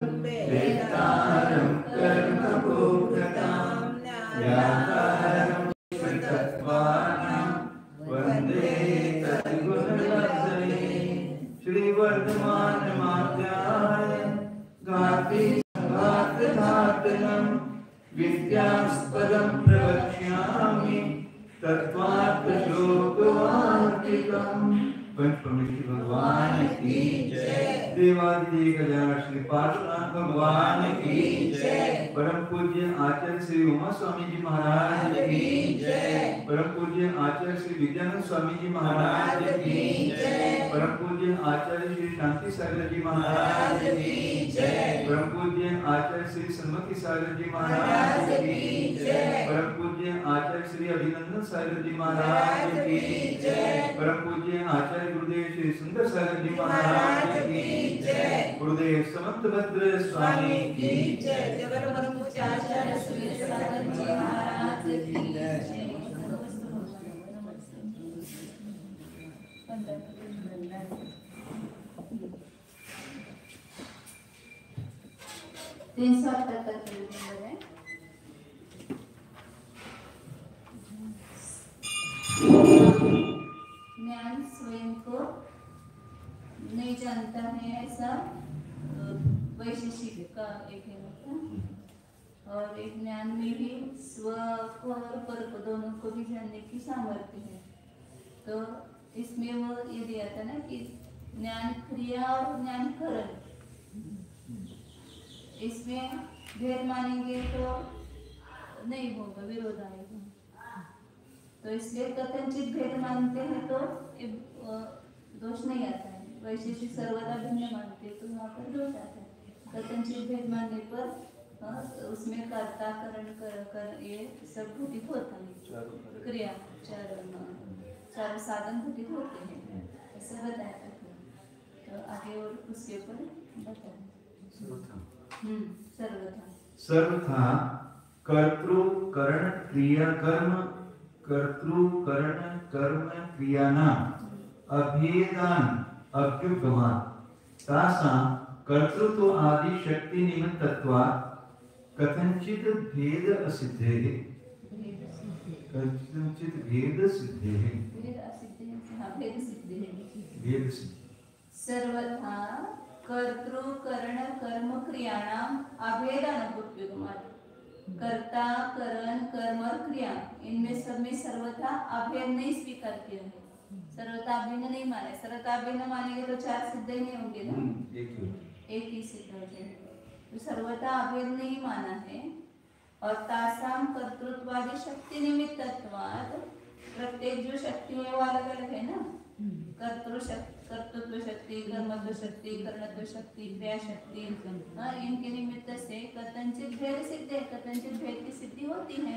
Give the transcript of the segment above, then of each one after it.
वेत्तारं कर्मभूततां व्यापारं तत्त्वानां वन्दे तद्गुणलब्धये श्रीवर्धमानमाद्याय गातिघातघातनं विद्यास्पदं प्रवक्ष्यामि तत्त्वार्थश्लोकवार्तिकम्। पंच परमेश्वर भगवान की जय। देवादिदेव गजानन श्री पार्श्वनाथ भगवान की जय। परम पूज्य आचार्य श्री उमा स्वामी जी महाराज की जय। परम पूज्य आचार्य श्री विद्यानंद स्वामी जी महाराज की जय। परम पूज्य आचार्य श्री शांति सागर जी महाराज की जय। परम पूज्य आचार्य श्री सन्मति सागर जी महाराज की जय। परम पूज्य आचार्य श्री अभिनंदन सागर जी महाराज की जय। परम पूज्य आचार्य गुरुदेव श्री सुंदर सागर जी महाराज की जय। गुरुदेव समंत भद्र स्वामी की जय। परम पूज्य आचार्य श्री सागर जी महाराज की जय। 378 है। ज्ञान स्वयं को नहीं जानता है, ऐसा वैशेषिक का एक है मतलब। और एक ज्ञान में भी स्व को और पर को दोनों को भी जानने की सामर्थ्य है। तो इसमें वो ये दिया था ना कि ज्ञान क्रिया और ज्ञान करण, इसमें भेद मानेंगे तो नहीं होगा, विरोध आएगा। तो इसलिए कथनचित भेद मानते हैं तो दोष नहीं आता है। वैशेषिक सर्वदा भिन्न मानते हैं तो वहाँ पर दोष आता है। कथनचित भेद मानने पर उसमें कर्ता करण कर ये सब घटित होता है, क्रिया चार साधन घटित होते हैं, ऐसे बताया था। तो आगे और उसके ऊपर बताएं। सर्वथा कर्तृ करण क्रिया कर्म कर्तृ करण कर्म क्रियानां अभेदान अभ्युपगमात् तासां कर्तृत्व आदि शक्ति निमित्तत्वात् कथंचित भेद असिद्धेः कथंचित भेद सिद्धेः भेद सिद्धेः। सर्वथा कर्तृ करण कर्म क्रियाणां अभेदान अभ्युपगमात्। कर्ता करण कर्म और क्रिया, इनमें सब में सर्वथा अभेद नहीं स्वीकार किया है। सर्वथा अभिन्न नहीं माने। सर्वथा अभिन्न मानेंगे तो चार सिद्ध ही नहीं होंगे ना, एक ही सिद्ध हो जाएगा। तो सर्वथा अभेद नहीं माना है। और तासाम कर्तृत्वादि शक्ति निमित्तत्वात्, प्रत्येक जो शक्ति है वो अलग अलग है ना। कर्तृत्व शक्ति, कर्मत्व शक्ति, कर्णत्व शक्ति, क्रिया शक्ति, इनके निमित्त से कथंचित भेद सिद्ध है। कथंचित भेद की सिद्धि होती है।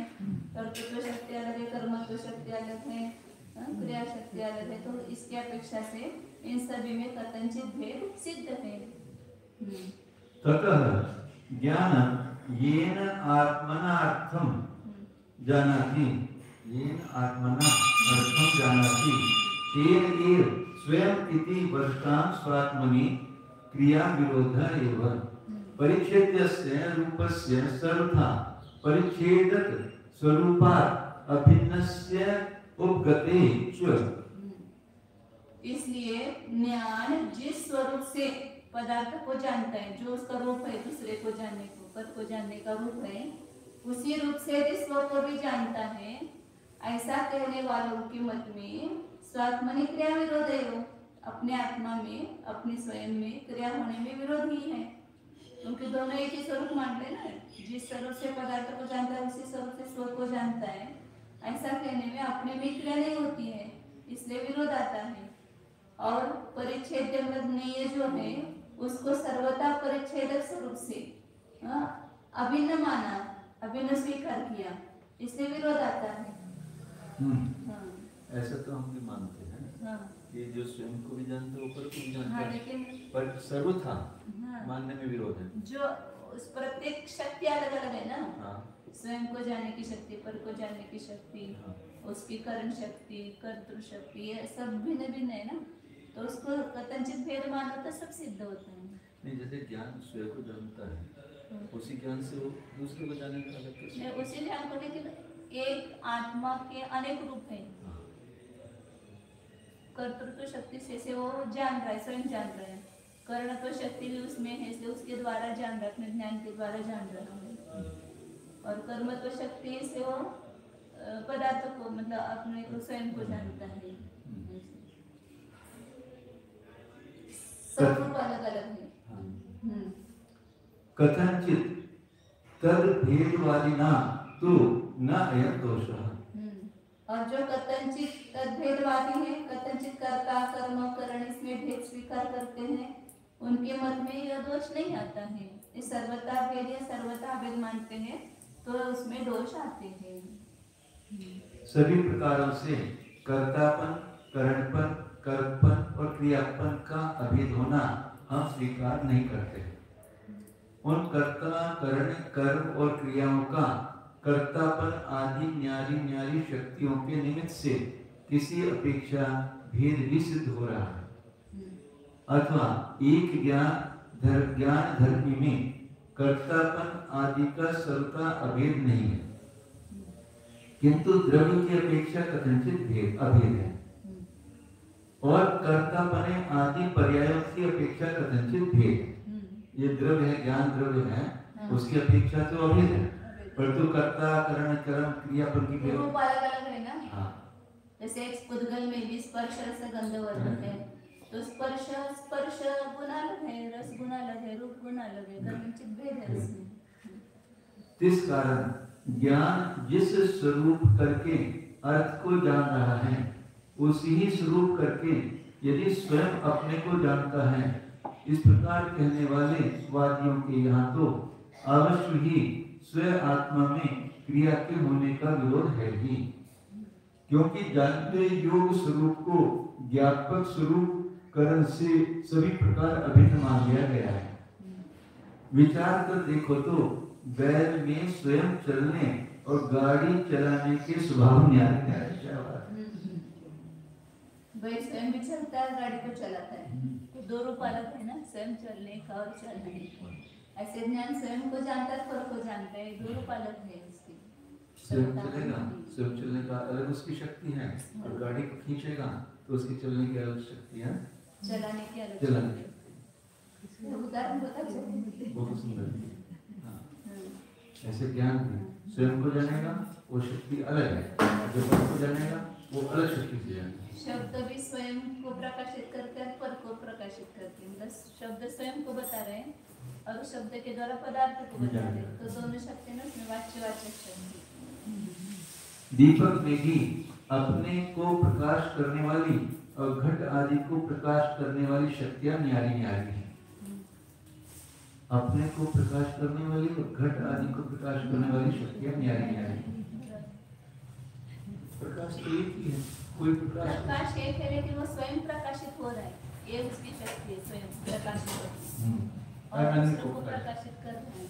कर्तृत्व शक्ति अलग है, कर्मत्व शक्ति अलग है, क्रिया शक्ति अलग है। तो इसकी अपेक्षा से इन सभी में कथंचित भेद सिद्ध है। ततः ज्ञानं येन आत्मनार्थं जानाति, येन आत्मना अर्थं जानाति, तेन एव स्वयं इति वर्तां स्वात्मनि क्रिया विरोधः एव। परिच्छेद्यस्य रूपस्य सर्वथा परिच्छेदक स्वरूपात् अभिन्नस्य उपगते च। इसलिए ज्ञान जिस स्वरूप से पदार्थ को जानता है, जो उसका रूप है, दूसरे को जानने को, पद को जानने का रूप है, उसी रूप से यदि स्व को भी जानता है, ऐसा कहने वालों के मत में स्वात्मनि क्रिया विरोध है। वो अपने आत्मा में, अपने स्वयं में क्रिया होने में विरोध ही है, क्योंकि दोनों एक ही स्वरूप मान रहे ना। जिस स्वरूप से पदार्थ को जानता है उसी स्वरूप से स्व को जानता है। ऐसा कहने में अपने में क्रिया नहीं होती है, इसलिए विरोध आता है। और परिच्छेद ज्ञेय जो है उसको सर्वथा परिच्छेदक स्वरूप से अभिन्न माना, अभिन्न स्वीकार किया, इसलिए विरोध आता है। ऐसा तो हम भी मानते हैं कि जो स्वयं को भी जानते हैं ऊपर को भी जानते हैं, लेकिन पर सर्वथा मानने में विरोध है। जो उस प्रत्येक शक्ति अलग अलग है ना। स्वयं को जानने की शक्ति, पर को जानने की शक्ति, उसकी करण शक्ति, कर्तृ शक्ति, ये सब भिन्न भिन्न है ना। तो उसको कथंचित भेद मानो तो सब सिद्ध होता है। नहीं, जैसे ज्ञान स्वयं को जानता है, उसी ज्ञान से वो दूसरे को जाने का अलग कैसे? नहीं, उसी ध्यान को, लेकिन एक आत्मा के अनेक रूप हैं। कर्तृत्व शक्ति से वो जान रहा है, स्वयं जान रहा है। कर्णत्व शक्ति भी उसमें है, इसलिए उसके द्वारा जान रहा है, अपने ज्ञान के द्वारा जान रहा है। और कर्मत्व शक्ति से वो पदार्थ को, मतलब अपने को, स्वयं को जानता है। सब रूप अलग अलग है। कथनचित तद भेदवादिना तो न अयं दोषः। और जो कथनचित तद्भेदवादी है, कथनचित कर्ता कर्म करण इसमें भेद स्वीकार करते हैं, उनके मत में यह दोष नहीं आता है। ये सर्वथा भेद या सर्वथा भेद मानते हैं तो उसमें दोष आते हैं। सभी प्रकारों से कर्तापन, करणपन, कर्मपन और क्रियापन का अभेद होना हम स्वीकार नहीं करते। उन कर्ता, करण, कर्म और क्रियाओं का कर्तापन आदि न्यारी शक्तियों के निमित्त से किसी अपेक्षा भेद भी सिद्ध हो रहा है, अथवा एक ज्ञान धर्मी में कर्तापन आदि का सर्वथा अभेद नहीं है, किंतु द्रव्य की अपेक्षा कथनचित अभेद है, और कर्तापने आदि पर्यायों की अपेक्षा कथनचित भेद है। ये द्रव्य है, ज्ञान द्रव्य है, उसकी अपेक्षा तो अभेद है, परंतु कर्ता, करण, कर्म, क्रियापन की रूप अलग अलग है ना। हाँ। जैसे एक पुद्गल में भी स्पर्श रस गंध वर्णन है, तो स्पर्श गुण अलग है, रस गुण अलग है, रूप गुण अलग है, कथनचित भेद है इसमें। इस कारण ज्ञान जिस स्वरूप करके अर्थ को जान रहा है, उसी ही स्वरूप करके यदि स्वयं अपने को जानता है, इस प्रकार कहने वाले वादियों के यहाँ तो अवश्य ही स्वयं आत्मा में क्रिया के होने का विरोध है ही, क्योंकि जानते योग स्वरूप को ज्ञापक स्वरूप करण से सभी प्रकार अभिन्न मान लिया गया है। विचार कर देखो तो बैल में स्वयं चलने और गाड़ी चलाने के स्वभाव न्यारी है। बैल स्वयं भी चलता है, गाड़ी को चलाता है, तो दो रूप अलग है ना, स्वयं चलने का और चलने का। ऐसे ज्ञान स्वयं को जानता है, पर को जानता है, दो रूप अलग है उसकी। स्वयं चलेगा, स्वयं चलने का अलग उसकी शक्ति है, और गाड़ी को खींचेगा तो उसकी चलने की अलग शक्ति है, चलाने की अलग चलाने शक्ति। उदाहरण बता सकते? बहुत सुंदर। ऐसे ज्ञान भी स्वयं को जानेगा, वो शक्ति अलग है, जो पर को जानेगा वो अलग शक्ति से जानेगा। शब्द भी स्वयं को प्रकाशित करते हैं, पर को प्रकाशित करते हैं। मतलब शब्द स्वयं को बता रहे हैं और शब्द के द्वारा पदार्थ को बता रहे हैं, तो दोनों शक्ति ना उसमें वाच्यवाचक शक्ति। दीपक में भी अपने को प्रकाश करने वाली और घट आदि को प्रकाश करने वाली शक्तियां न्यारी हैं। अपने को प्रकाश करने वाली और घट आदि को प्रकाश करने वाली शक्तियां न्यारी हैं। प्रकाश तो एक ही है, कोई प्रकाश एक है, लेकिन वो स्वयं प्रकाशित हो रहा है, ये उसकी शक्ति है, स्वयं प्रकाशित होती है और दूसरों को प्रकाशित कर रहा है।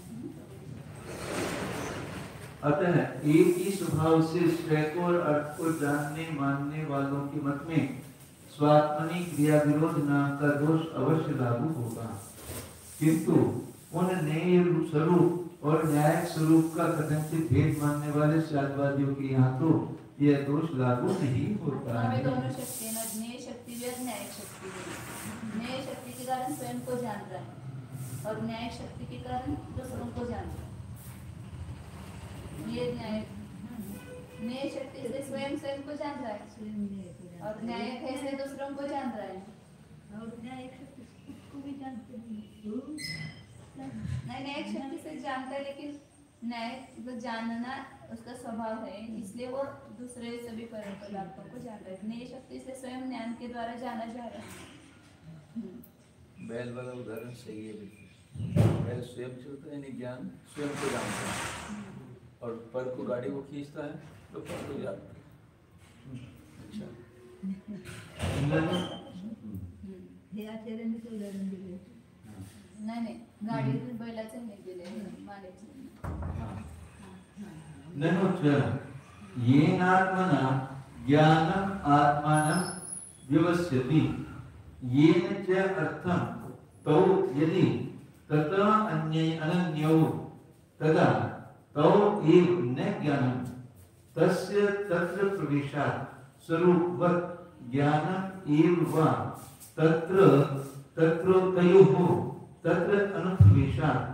अतः एक ही स्वभाव से स्वयं को और अर्थ को जानने मानने वालों के मत में स्वात्मनि क्रिया विरोध नाम का दोष अवश्य लागू होगा, किंतु उन नेय स्वरूप और न्यायिक स्वरूप का कथनचित भेद मानने वाले शास्त्रवादियों के यहाँ तो यह दोष लागू नहीं होता है। हमें दोनों शक्ति है ना, ज्ञेय शक्ति भी और न्यायिक शक्ति भी। ज्ञेय शक्ति के कारण स्वयं को जान रहा है और न्यायिक शक्ति के कारण दूसरों को जान रहा है। ये न्याय शक्ति से स्वयं को जान रहा है और न्यायिक है से दूसरों को जान रहा है। और न्यायिक शक्ति को भी जानते हैं। नहीं, न्यायिक शक्ति से जानता है, लेकिन न्यायिक वो जानना उसका स्वभाव है, इसलिए वो दूसरे सभी पदार्थों को जान रहा है। न्याय शक्ति से स्वयं ज्ञान के द्वारा जाना जा रहा है। बैल वाला उदाहरण सही है, बिल्कुल। बैल स्वयं चलता है, ज्ञान स्वयं को जानता है, और पर को गाड़ी को खींचता है तो पर को जानता है। अच्छा, हे आचार्य ने तो उदाहरण दिले। नाही गाडी बैलाचं नाही दिले मानेचं ननुच येनात्मना ज्ञानम आत्मानं व्यवस्थिति येन च अर्थम तो यदि तत्र अन्ये अनन्यो तदा तो एव न ज्ञानम तस्य तत्र प्रवेशात् स्वरूपवत् ज्ञानम एव वा तत्र तत्र तयोः तत्र अनुप्रवेशात्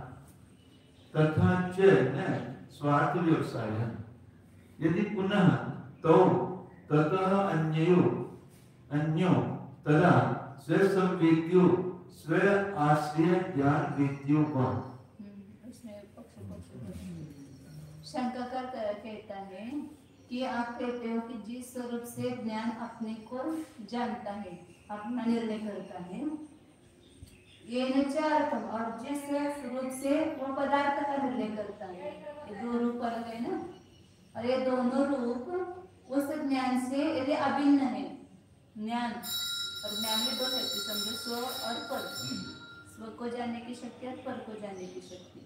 तथा च न स्वार्थ व्यवसायः यदि पुनः तो ततः अन्यो तदा स्वसंवेद्यो स्व आश्रय ज्ञान वेद्यो वा। शंकाकार कहता है कि आप कहते हो कि जिस स्वरूप से ज्ञान अपने को जानता है, अपना निर्णय करता है, ये नचार्थम, और जिस स्वरूप से वो पदार्थ का निर्णय करता है, ये दो रूप अलग है ना, और ये दोनों रूप उस ज्ञान से यदि अभिन्न है, ज्ञान और ज्ञान में दो शक्ति समझो, स्व और पर, स्व को जानने की शक्ति और पर को जानने की शक्ति,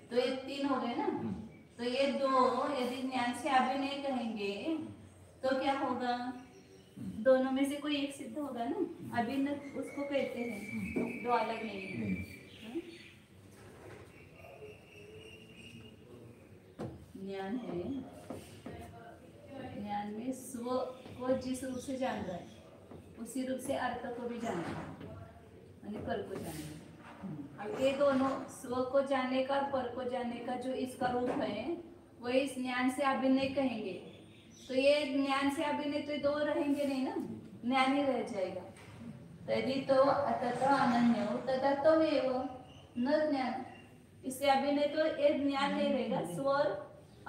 तो ये तीन हो गए ना। तो ये दो यदि ज्ञान से अभिनय कहेंगे तो क्या होगा, दोनों में से कोई एक सिद्ध होगा ना, अभिन्न उसको कहते हैं, दो अलग नहीं है। ज्ञान है, ज्ञान में स्व को जिस रूप से जान रहा है उसी रूप से अर्थ को भी जानना है, यानी पर को जानना है। अब ये दोनों स्व को जानने का और पर को जानने का जो इसका रूप है वो इस ज्ञान से अभिनय कहेंगे। तो ये ज्ञान से अभिनय तो दो रहेंगे नहीं ना, ज्ञान ही रह जाएगा। यदि तो तथा अनन्य हो तथा तो एव न ज्ञान, इससे अभिनय तो एक ज्ञान नहीं रहेगा, स्वर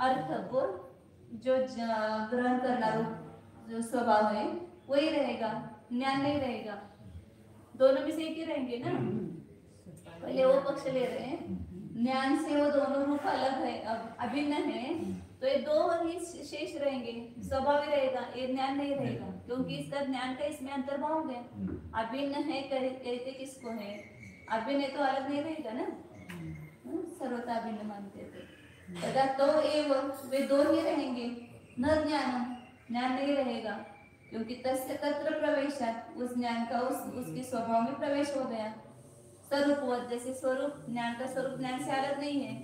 अर्थ को जो ग्रहण करना रूप जो स्वभाव है वही रहेगा, ज्ञान नहीं रहेगा। दोनों में से एक ही रहेंगे ना। पहले वो पक्ष ले रहे हैं, ज्ञान से वो दोनों रूप अलग है, अब अभिन्न है, तो ये दो ही शेष रहेंगे, स्वभाव ही रहेगा, ये ज्ञान नहीं रहेगा, क्योंकि इसका ज्ञान का इसमें अंतर्भाव हो गया। अभिन्न है कहते किसको है, अभिन्न तो अलग नहीं रहेगा ना, सर्वथा अभिन्न मानते थे। तथा तो एवं वे दो ही रहेंगे, न ज्ञानम, ज्ञान नहीं रहेगा, क्योंकि तस्य तत्र प्रवेशात्, उस ज्ञान का उसके स्वभाव में प्रवेश हो गया। स्वरूपवत, जैसे स्वरूप, ज्ञान का स्वरूप ज्ञान से अलग नहीं है,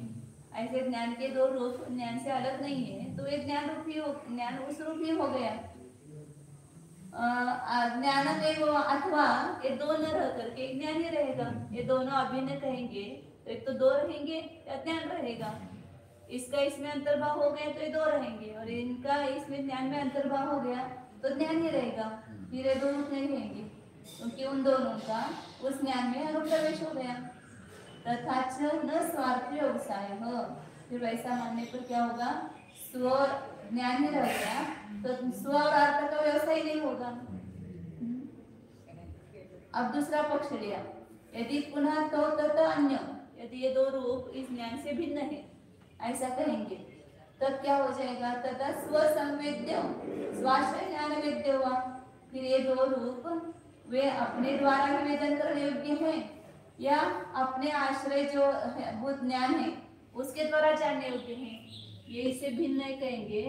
ऐसे ज्ञान के दो रूप ज्ञान से अलग नहीं है, तो ये ज्ञान रूप ही हो, ज्ञान उस रूप ही हो गया। ज्ञान में अथवा ये दो न रह करके ज्ञान ही रहेगा, ये दोनों अभिन्न कहेंगे तो एक तो दो रहेंगे या ज्ञान रहेगा, इसका इसमें अंतर्भाव हो गया तो ये दो रहेंगे, और इनका इसमें ज्ञान में अंतर्भाव हो गया तो ज्ञान ही रहेगा, फिर ये दो रूप नहीं रहेंगे, क्योंकि उन दोनों का उस ज्ञान में अनुप्रवेश हो गया। तथा च न स्वार्थ व्यवसाय हो, फिर वैसा मानने पर क्या होगा, स्व ज्ञान ही रहेगा, तो स्व और अर्थ का व्यवसाय नहीं होगा। अब दूसरा पक्ष लिया, यदि पुनः तो तथा अन्य, यदि ये दो रूप इस ज्ञान से भिन्न है ऐसा कहेंगे, तब क्या हो जाएगा, तथा स्व संवेद्य स्वाश्रय ज्ञान वेद्य हुआ, फिर ये दो रूप वे अपने द्वारा ही वेदन करने योग्य हैं या अपने आश्रय जो बुद्ध ज्ञान है उसके द्वारा जानने योग्य हैं, ये इससे भिन्न नहीं कहेंगे।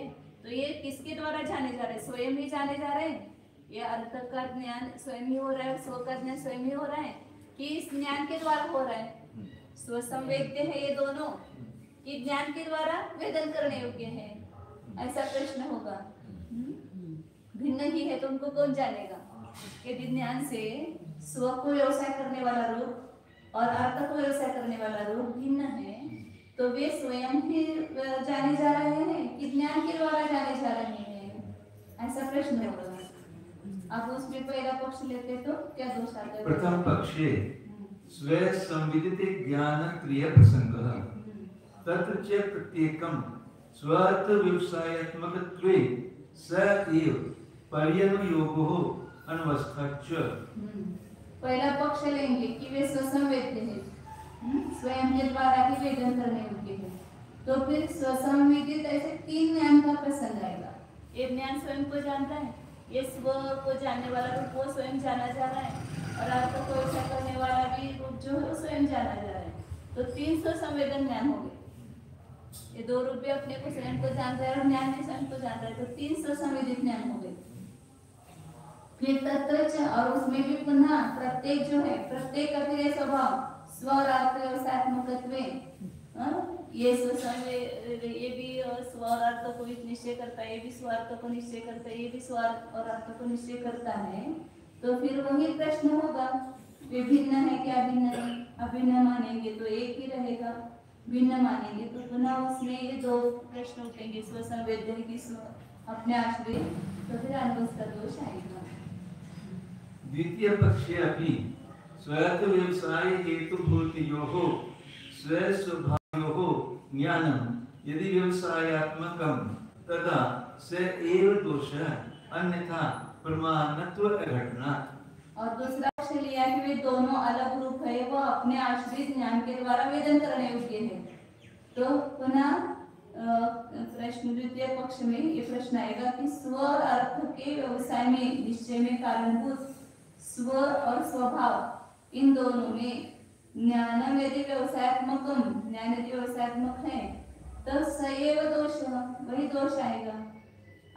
तो ये किसके द्वारा जाने जा रहे हैं, स्वयं ही जाने जा रहे हैं, ये अर्थ का ज्ञान स्वयं ही हो रहा है, स्व का ज्ञान स्वयं ही हो रहा है, कि इस ज्ञान के द्वारा हो रहा है। स्व संवेद्य है ये दोनों, कि ज्ञान के द्वारा वेदन करने योग्य है, ऐसा प्रश्न होगा। भिन्न ही है तो उनको कौन जानेगा। यदि ज्ञान से स्व को व्यवसाय करने वाला रूप और अर्थ को व्यवसाय करने वाला रूप भिन्न है, तो वे स्वयं ही जाने जा रहे हैं कि ज्ञान के द्वारा जाने जा रहे हैं, ऐसा प्रश्न होगा। अब उसमें पहला पक्ष लेते तो क्या दोष आता है। प्रथम पक्षे स्व संविदिते ज्ञान क्रिया प्रसंगः तत्र च प्रत्येकं स्वार्थ व्यवसायात्मकत्वे स एव पर्यनुयोगो अनवस्थाच्च। पहला पक्ष लेंगे कि वे स्वसंवेद्य है, स्वयं के द्वारा ही वेदन करने योग्य है, तो फिर स्वसंवेदित ऐसे तीन ज्ञान का प्रसंग आएगा। एक ज्ञान स्वयं को जानता है, ये स्व को जानने वाला रूप वो स्वयं जाना जा रहा है, और अर्थ को ऐसा करने वाला भी रूप जो है वो स्वयं जाना जा रहा है, तो 300 संवेदन ज्ञान हो गए। ये दो रूप भी अपने को स्वयं को जान रहा है और ज्ञान भी स्वयं को जान रहा है, तो 300 संवेदित ज्ञान हो गए। फिर तत्वच और उसमें भी पुनः प्रत्येक जो है प्रत्येक अभिनय स्वभाव स्व और अर्थ व्यवसायत्मकत्वे ये ये भी स्व और अर्थ को निश्चय करता है, ये भी स्वार्थ को निश्चय करता है, ये भी स्वार्थ और अर्थ को निश्चय करता है। तो फिर वही प्रश्न होगा, विभिन्न है क्या भिन्न नहीं? अभिन्न मानेंगे तो एक ही रहेगा, भिन्न मानेंगे तो पुनः उसमें ये दो प्रश्न उठेंगे, स्व संवेद्य की स्व अपने आश्रय, तो फिर अनुभव का दोष आएगा। द्वितीय पक्षे अपि स्वयं व्यवसाय हेतुभूतयोः स्वस्वभावयोः ज्ञानं यदि व्यवसायात्मकं तदा स एव दोषः अन्यथा प्रमाणत्व अघटनात्। और दूसरा पक्ष लिया कि वे दोनों अलग रूप है, वो अपने आश्रित ज्ञान के द्वारा वेदन करने योग्य है। तो पुनः प्रश्न द्वितीय पक्ष में ये प्रश्न आएगा कि स्व और अर्थ के व्यवसाय में निश्चय में कारणभूत स्व और स्वभाव इन दोनों में ज्ञानम यदि व्यवसायत्मकम, ज्ञान यदि व्यवसायत्मक है तो सएव दोष, वही दोष आएगा,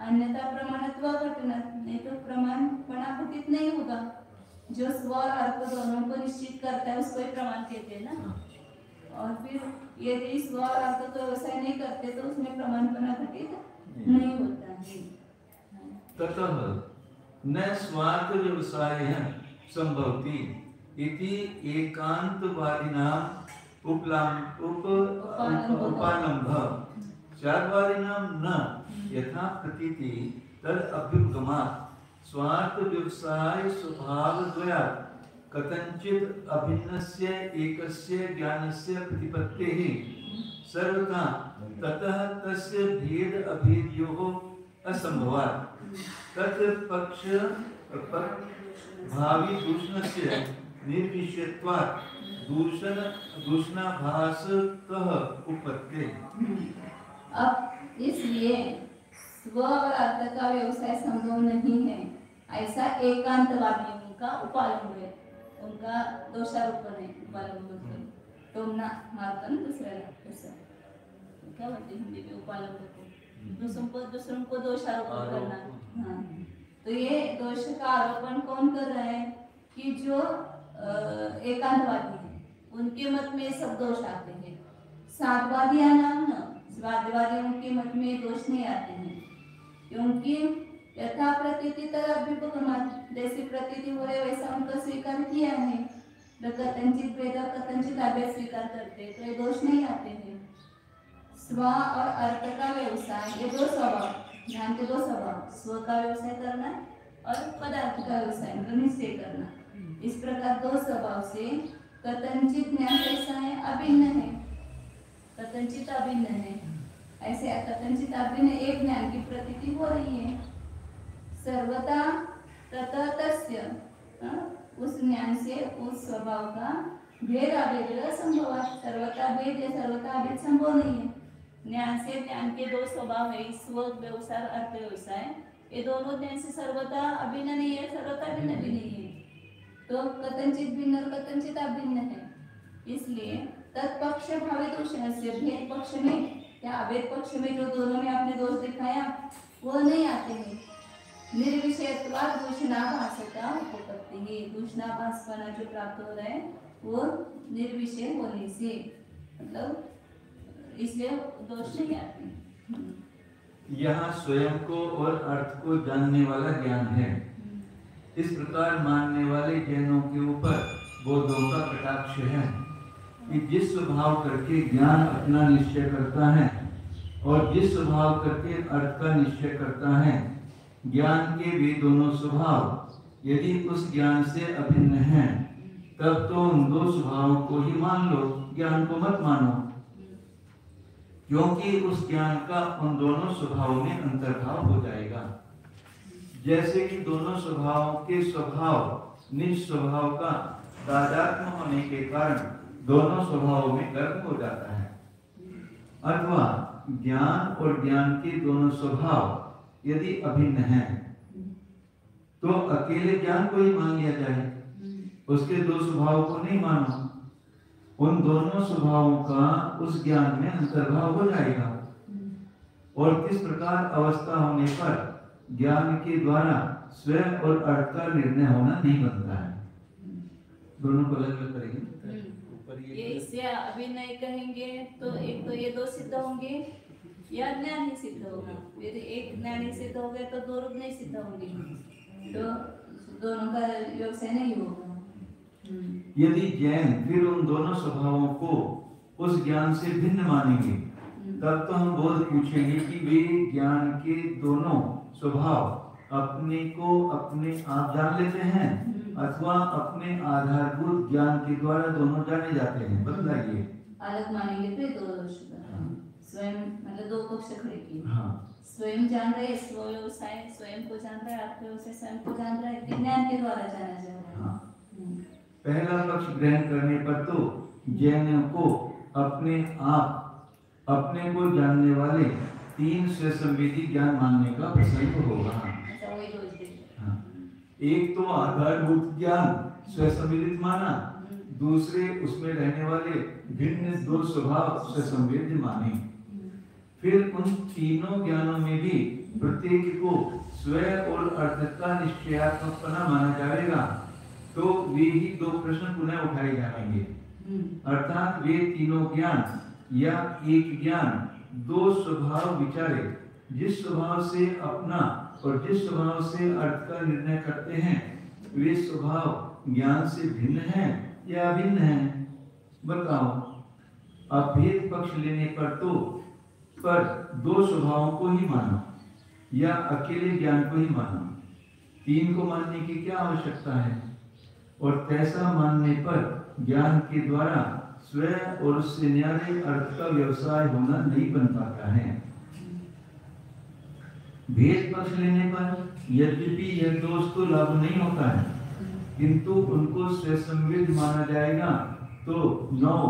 अन्यथा प्रमाणत्व घटना, नहीं तो प्रमाणपणा घटित नहीं होगा। जो स्व और अर्थ दोनों को निश्चित करता है उसको प्रमाण कहते हैं ना। और फिर यदि स्व और अर्थ तो व्यवसाय नहीं करते तो उसमें प्रमाणपणा घटित नहीं होता है। ततः न स्वार्थ व्यवसाय संभवति इति एकांतवादिनां उपालंभ चारवादिनां न यथा प्रतीति तद अभ्युपगमात् स्वार्थ व्यवसाय स्वभाव द्वयात् कथंचित् अभिन्नस्य एकस्य ज्ञानस्य प्रतिपत्तेः सर्वथा ततः तस्य भेद अभेदयोः असंभवात् तत् पक्ष भावी दूषणस्य निर्विषयत्वात् दूषणाभासतः उपपत्तेः। अब इसलिए स्व और अर्थ का व्यवसाय संभव नहीं है ऐसा एकांतवादियों का उपालंब है, उनका दोषारोपण है। उपालंब तो ना मारता ना दूसरा क्या बोलते हैं हिंदी में उपालंब को, दूसरों को दोषारोपण करना। हाँ, तो ये दोष का आरोपण कौन कर रहा है कि जो एकांतवादी है उनके मत में सब दोष आते हैं। साधवादी या नाम न स्वादवादी उनके मत में दोष नहीं आते हैं, क्योंकि यथा प्रतीति तरह अभ्युपगमात्, जैसी प्रतीति हो रहे वैसा उनका स्वीकार किया है। कथंचित भेद कथंचित अभेद स्वीकार करते तो ये दोष नहीं आते हैं। स्व और अर्थ का व्यवसाय, ये दो स्वभाव, ज्ञान के दो स्वभाव, स्व का व्यवसाय करना और पदार्थ का व्यवसाय मतलब निश्चय करना। इस प्रकार दो स्वभाव से कथंचित ज्ञान कैसा है? अभिन्न है, कथंचित अभिन्न है। ऐसे कथंचित अभिन्न एक ज्ञान की प्रतीति हो रही है। सर्वथा ततः तस्य उस ज्ञान से उस स्वभाव का भेद अभेद असंभव है। सर्वथा भेद या सर्वथा अभेद संभव नहीं है। ज्ञान से ज्ञान के दो स्वभाव है, स्व व्यवसाय अर्थ व्यवसाय, ये दोनों ज्ञान से सर्वथा अभिन्न नहीं है, सर्वथा भिन्न भी नहीं है। तो कथंचित भिन्न और कथंचित अभिन्न है। इसलिए तत्पक्ष भावी दूषण से भेद पक्ष में या अभेद पक्ष में जो दोनों में आपने दोष दिखाया वो नहीं आते हैं। निर्विषयत्वात् दूषणाभासता उपपत्ति है, दूषणाभासपना जो प्राप्त हो रहा है वो निर्विषय होने से, मतलब इसलिए दोष नहीं आते। यहाँ स्वयं को और अर्थ को जानने वाला ज्ञान है। इस प्रकार मानने वाले जैनों के ऊपर बौद्धों का कटाक्ष है कि जिस स्वभाव करके ज्ञान अपना निश्चय करता है और जिस स्वभाव करके अर्थ का निश्चय करता है, ज्ञान के वे दोनों स्वभाव यदि उस ज्ञान से अभिन्न हैं, तब तो उन दो स्वभावों को ही मान लो, ज्ञान को मत मानो, क्योंकि उस ज्ञान का उन दोनों स्वभावों में अंतर्भाव हो जाएगा। जैसे कि दोनों स्वभावों के स्वभाव निज स्वभाव का तादात्म्य होने के कारण दोनों स्वभावों में गर्भ हो जाता है, अथवा ज्ञान और ज्ञान के दोनों स्वभाव यदि अभिन्न हैं तो अकेले ज्ञान को ही मान लिया जाए, उसके दो स्वभावों को नहीं मानो। उन दोनों स्वभावों का उस ज्ञान में अंतर्भाव हो जाएगा। और किस प्रकार अवस्था होने पर ज्ञान के द्वारा स्वयं और अर्थ का निर्णय होना नहीं बनता है। दोनों को अलग अलग करेंगे। ऊपर ये इससे अभिनय कहेंगे तो एक तो ये दो सिद्ध होंगे या ज्ञान ही सिद्ध होगा। फिर एक ज्ञान ही सिद्ध हो गया तो दो रूप नहीं सिद्ध होंगे, तो दोनों का व्यवसाय नहीं होगा। यदि जैन फिर उन दोनों स्वभावों को उस ज्ञान से भिन्न मानेंगे, तब तो हम बोध पूछेंगे कि वे ज्ञान के दोनों स्वभाव अपने को अपने आप जान लेते हैं अथवा अपने आधारभूत ज्ञान के द्वारा दोनों जाने जाते हैं। बतलाइए। अलग मानेंगे तो दो दोष स्वयं मतलब दो पक्ष खड़े किए। हाँ। स्वयं जान रहे स्व व्यवसाय स्वयं को जान रहा है, अर्थ व्यवसाय स्वयं को जान रहा है, ज्ञान के द्वारा जाना जा रहा है। हाँ। पहला पक्ष ग्रहण करने पर तो जैन को अपने आप अपने को जानने वाले तीन स्वसंवेदी ज्ञान मानने का प्रसंग होगा। अच्छा वही दोष देखिए। हाँ। एक तो आधारभूत ज्ञान स्वसंवेदित माना, दूसरे उसमें रहने वाले भिन्न दो स्वभाव स्वसंवेद्य माने। फिर उन तीनों ज्ञानों में भी प्रत्येक को स्वयं और अर्थ का निश्चयात्मकपना माना जाएगा, तो वे ही दो प्रश्न पुनः उठाए जाएंगे। अर्थात वे तीनों ज्ञान या एक ज्ञान दो स्वभाव विचारे, जिस स्वभाव से अपना और जिस स्वभाव से अर्थ का निर्णय करते हैं, वे स्वभाव ज्ञान से भिन्न हैं या अभिन्न हैं। बताओ। अभेद पक्ष लेने पर तो पर दो स्वभावों को ही मानो या अकेले ज्ञान को ही मानो, तीन को मानने की क्या आवश्यकता है? और तैसा मानने पर ज्ञान के द्वारा स्वयं और उससे न्यारे अर्थ का व्यवसाय होना नहीं बन पाता है। भेद पक्ष लेने पर यद्यपि यह दोष तो लागू नहीं होता है, किंतु उनको स्वसंवेद माना जाएगा, तो 9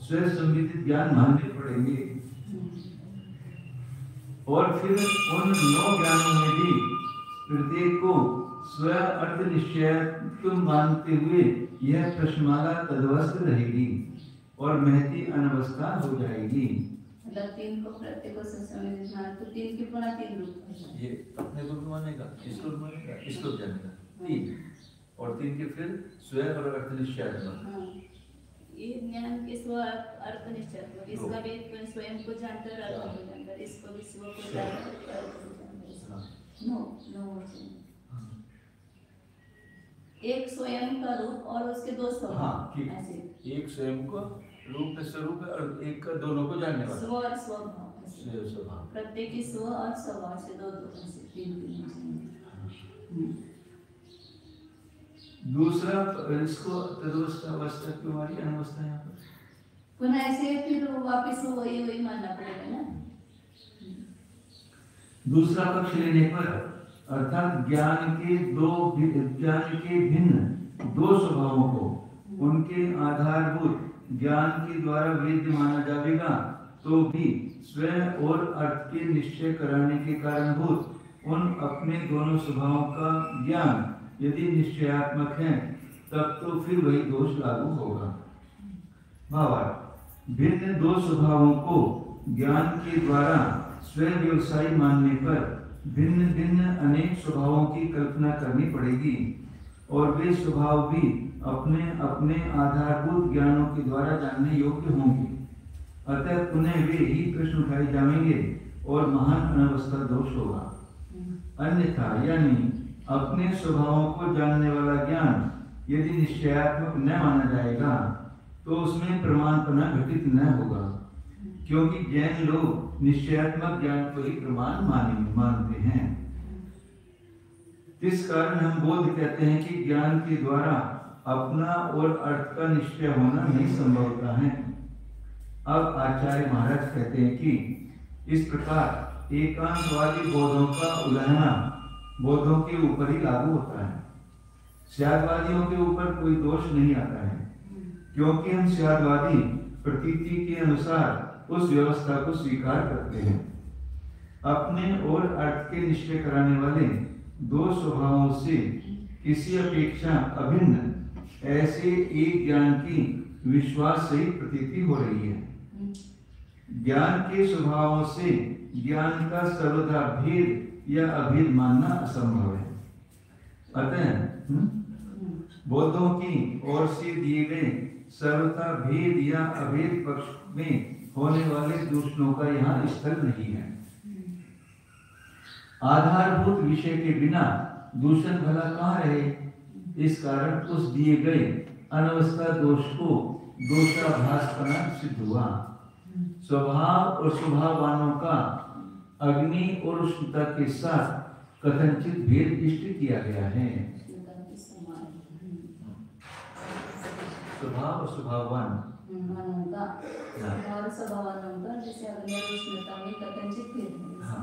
स्वसंवेदित ज्ञान मानने पड़ेंगे। और फिर उन 9 ज्ञानों में भी प्रत्येक को स्वयं अर्थ निश्चय को मानते हुए यह प्रश्नमाला तदवस्थ रहेगी और महती अनवस्था हो जाएगी। मतलब तीन को प्रत्येक को स्वसंवेदित माना तो तीन के पुनः तीन रूप। ये अपने को भी मानेगा, इसको भी मानेगा, इसको भी जानेगा। तीन और तीन के फिर स्वयं और अर्थ निश्चय। ये ज्ञान के स्व अर्थ निश्चय, इसका भी स्वयं को जानकर अर्थ को जानकर, इसको भी स्व को जानकर अर्थ को जानकर। नो एक स्वयं का रूप और उसके दो स्वभाव। हाँ, ठीक। एक स्वयं को रूप स्वरूप और एक का दोनों को जानने वाला। स्व और स्वभाव। प्रत्येक की स्व और स्वभाव से दो से तीन। दूसरा इसको तदवस्था अवस्था क्यों आ रही है? अनवस्था यहाँ पर पुनः ऐसे फिर वापस वही मानना पड़ेगा ना। दूसरा पक्ष लेने पर अर्थात ज्ञान के भिन्न दो स्वभावों को उनके आधारभूत ज्ञान के द्वारा वेद्य माना जाएगा, तो भी स्वयं और अर्थ के निश्चय कराने के कारणभूत उन अपने दोनों स्वभावों का ज्ञान यदि निश्चयात्मक है, तब तो फिर वही दोष लागू होगा। भावार्थ, भिन्न दो स्वभावों को ज्ञान के द्वारा स्वयं व्यवसायी मानने पर भिन्न भिन्न अनेक स्वभावों की कल्पना करनी पड़ेगी और वे स्वभाव भी अपने अपने आधारभूत ज्ञानों के द्वारा जानने योग्य होंगे। अतः पुनः वे ही प्रश्न उठाए जाएंगे और महान अनवस्था दोष होगा। अन्यथा यानी अपने स्वभावों को जानने वाला ज्ञान यदि निश्चयात्मक न माना जाएगा, तो उसमें प्रमाणपना घटित न होगा, क्योंकि जैन लोग निश्चयात्मक ज्ञान को ही प्रमाण मानते हैं। इस कारण हम बोध कहते हैं कि ज्ञान के द्वारा अपना और अर्थ का निश्चय होना नहीं संभवता है। अब आचार्य महाराज कहते हैं कि इस प्रकार एकांतवादी बोधों का उल्लंघना बोधों के ऊपर ही लागू होता है। स्यादवादियों के ऊपर कोई दोष नहीं आता है, क्योंकि हम स्यादवादी प्रतीति के अनुसार उस व्यवस्था को स्वीकार करते हैं। अपने और अर्थ के निश्चय कराने वाले दो स्वभावों से किसी अपेक्षा अभिन्न ऐसे एक ज्ञान की विश्वास सहित प्रतीति हो रही है। ज्ञान के स्वभावों से ज्ञान का सर्वदा भेद या अभेद मानना असंभव है। अतः बौद्धों की ओर से दिए गए सर्वथा भेद या अभेद पक्ष में होने वाले दूषणों का यहाँ स्थल नहीं है। आधारभूत विषय के बिना दूषण भला कहाँ रहे। इस कारण उस दिए गए अनवस्था दोष को दोषाभासपना सिद्ध हुआ। स्वभाव और स्वभाववानों का अग्नि और उष्णता के साथ कथनचित भेद इष्ट किया गया है। स्वभाव और स्वभाववान और स्वभाववानों का जैसे अग्नि और उष्णता में कथनचित भेद है।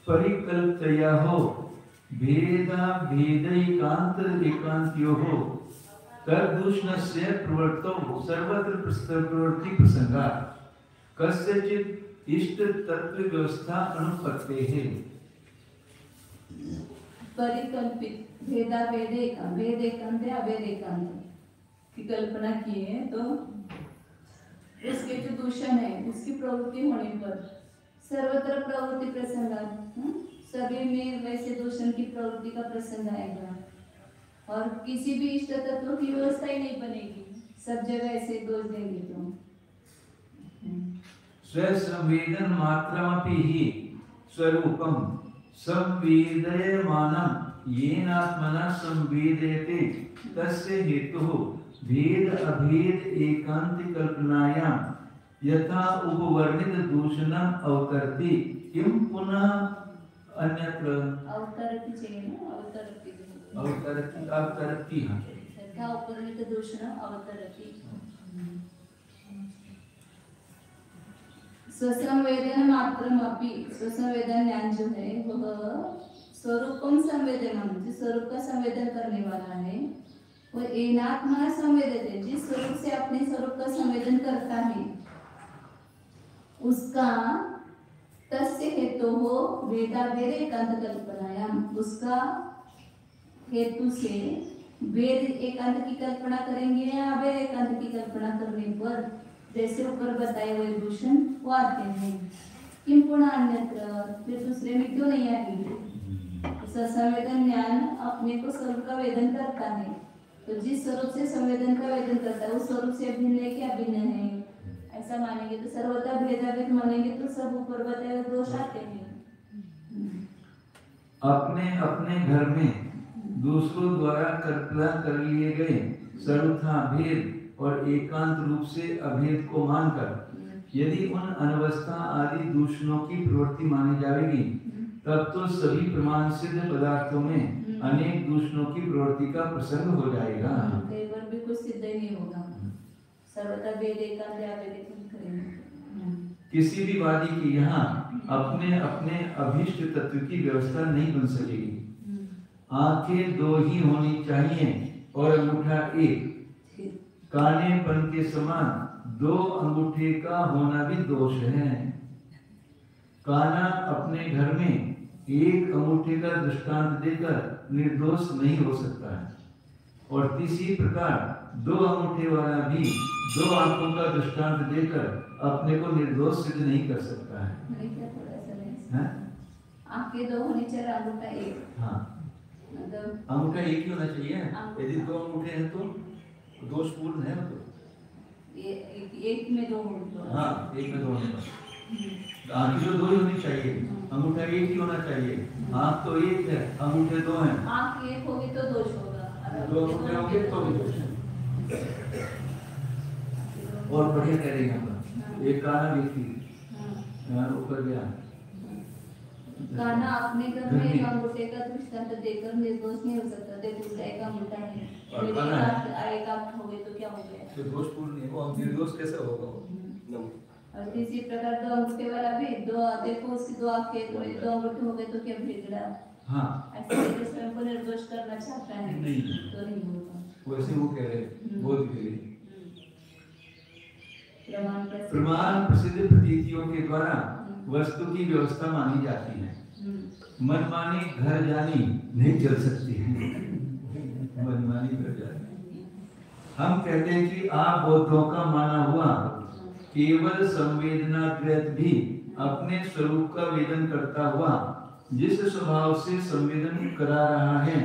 परिकल्पतया भेदा भेदैकांत एकांत्योः तद्दूषणस्य प्रवृत्तौ सर्वत्र प्रवृत्ति प्रसंगात् कस्यचित् इष्ट तत्व व्यवस्था अनुपत्तेः। परिकल्पित भेदा भेद एकांत या अभेद एकांत की कल्पना की है तो उसके जो दूषण है उसकी प्रवृत्ति होने पर सर्वत्र प्रवृत्ति प्रसंग सभी में वैसे दूषण की प्रवृत्ति का प्रसंग आएगा और किसी भी इष्ट तत्व की व्यवस्था ही नहीं बनेगी, सब जगह ऐसे दोष देंगे तो। स्वसंवेदन मात्रमपि हि स्वरूपम संवेदयमानं येनात्मना संवेदयते तस्य हेतुः भेद अभेद एकांत कल्पनायां यथा उपवर्णित दूषणम अवतरति किम पुनः अन्यत्र अवतरति चाहिए ना, अवतरति हाँ यथा उपवर्णित दूषणम अवतरति। स्वसंवेदन मात्रमपि स्वसंवेदन ज्ञान जो है वह स्वरूपम संवेदन जिस स्वरूप का संवेदन करने वाला है वो एनात्मा संवेदित है, जिस स्वरूप से अपने स्वरूप का संवेदन करता है उसका तस्य हेतु हो वेदाभेद एकांत कल्पनायाम, उसका हेतु से वेद एकांत की कल्पना करेंगे या अभेद एकांत की कल्पना करने पर जैसे ऊपर बताए हुए दूषण वो आते हैं। किम पुनः अन्यत्र फिर दूसरे में क्यों नहीं आएंगे। संवेदन ज्ञान अपने को स्वरूप का वेदन करता है तो जिस स्वरूप से संवेदन का वेदन करता है उस स्वरूप से भिन्न है क्या भिन्न है ऐसा मानेंगे तो सर्वथा भेदाभेद मानेंगे तो सब ऊपर बताए हुए दोष आते हैं। अपने अपने घर में दूसरों द्वारा कल्पना कर लिए गए सर्वथा भेद और एकांत रूप से अभेद को मानकर यदि उन अनवस्था आदि दूषणों की प्रवृत्ति मानी जाएगी तब तो सभी प्रमाण सिद्ध पदार्थों में अनेक दूषणों की प्रवृत्ति का प्रसंग हो जाएगा। कई बार भी कुछ सिद्ध नहीं होगा, सर्वथा भेद एकांत अभेद करेंगे। किसी भी वादी के यहाँ अपने अपने अभीष्ट तत्व की व्यवस्था नहीं बन सकेगी। आंखें दो ही होनी चाहिए और अंगूठा एक। कानेपन के समान दो अंगूठे का होना भी दोष है। काना अपने घर में एक अंगूठे का दृष्टांत देकर निर्दोष नहीं हो सकता है और इसी प्रकार दो अंगूठे वाला भी दो आंखों का दृष्टांत देकर अपने को निर्दोष सिद्ध नहीं कर सकता है। आंखें दो होनी चाहिए, अंगूठा एक। हाँ, अंगूठा एक ही होना चाहिए। यदि दो अंगूठे हैं तो दोषपूर्ण है तो एक में दो होंगे। हाँ, एक में दो होने पर आंखें तो दो ही होनी चाहिए, अंगूठा एक ही होना चाहिए। आंख तो एक है, अंगूठे दो हैं। आंख एक होगी तो दोष होगा, दो अंगूठे होंगे तो भी दोष है। और बढ़िया कह रही है एक काना व्यक्ति ऊपर गया काना अपने घर में एक अंगूठे का दृष्टांत देकर निर्दोष नहीं हो सकता। देखो एक अंगूठा है, एक आंख हो गई तो क्या हो गया, तो दोषपूर्ण है वो, निर्दोष कैसे होगा वो। और इसी प्रकार दो अंगूठे वाला भी दो, देखो उसकी दो आंखें तो दो अंगूठे हो गए तो क्या बिगड़ा। हाँ, ऐसे स्वयं को निर्दोष करना चाहता है नहीं तो नहीं होगा। वैसे वो कह रहे बोध के लिए प्रमाण प्रसिद्ध प्रतीतियों के द्वारा वस्तु की व्यवस्था मानी जाती है। मनमानी घर जानी नहीं चल सकती है। मनमानी घर जानी हम कहते हैं कि आप बौद्धों का माना हुआ केवल संवेदनाकृत भी अपने स्वरूप का वेदन करता हुआ जिस स्वभाव से संवेदन करा रहा है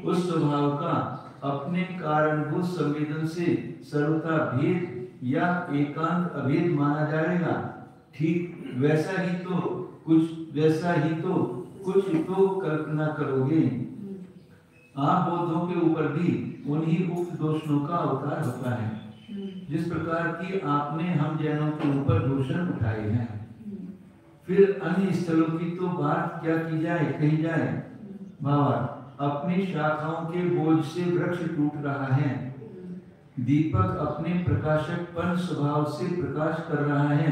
उस स्वभाव का अपने कारणभूत संवेदन से सर्वथा भेद या एकांत अभेद माना जाएगा। ठीक वैसा ही तो कुछ तो कल्पना करोगे। आप बौद्धों के ऊपर भी उन्हीं उक्त दोषों का अवतार होता है जिस प्रकार की आपने हम जैनों के ऊपर दूषण उठाए हैं। फिर अन्य स्थलों की तो बात क्या कही जाए। भावार्थ, अपनी शाखाओं के बोझ से वृक्ष टूट रहा है, दीपक अपने प्रकाशकपन स्वभाव से प्रकाश कर रहा है,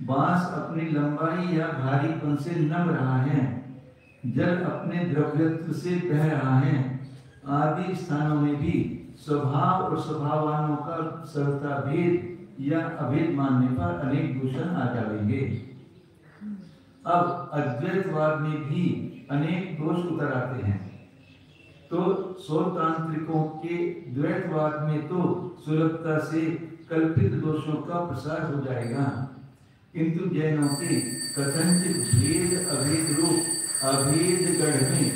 बांस अपनी लंबाई या भारीपन से नम रहा है, जल अपने द्रव्यत्व से बह रहा है, आदि स्थानों में भी स्वभाव और स्वभावानों का सर्वथा भेद या अभेद मानने पर अनेक दूषण आ जाएंगे। अब अद्वैतवाद में भी अनेक दोष उतर आते हैं। तो सौतांत्रिकों के द्वैतवाद में तो सुलभता से कल्पित दोषों का प्रसार हो जाएगा, किंतु जैनों के कथनचित भेद अभेद रूप अभेदगढ़ में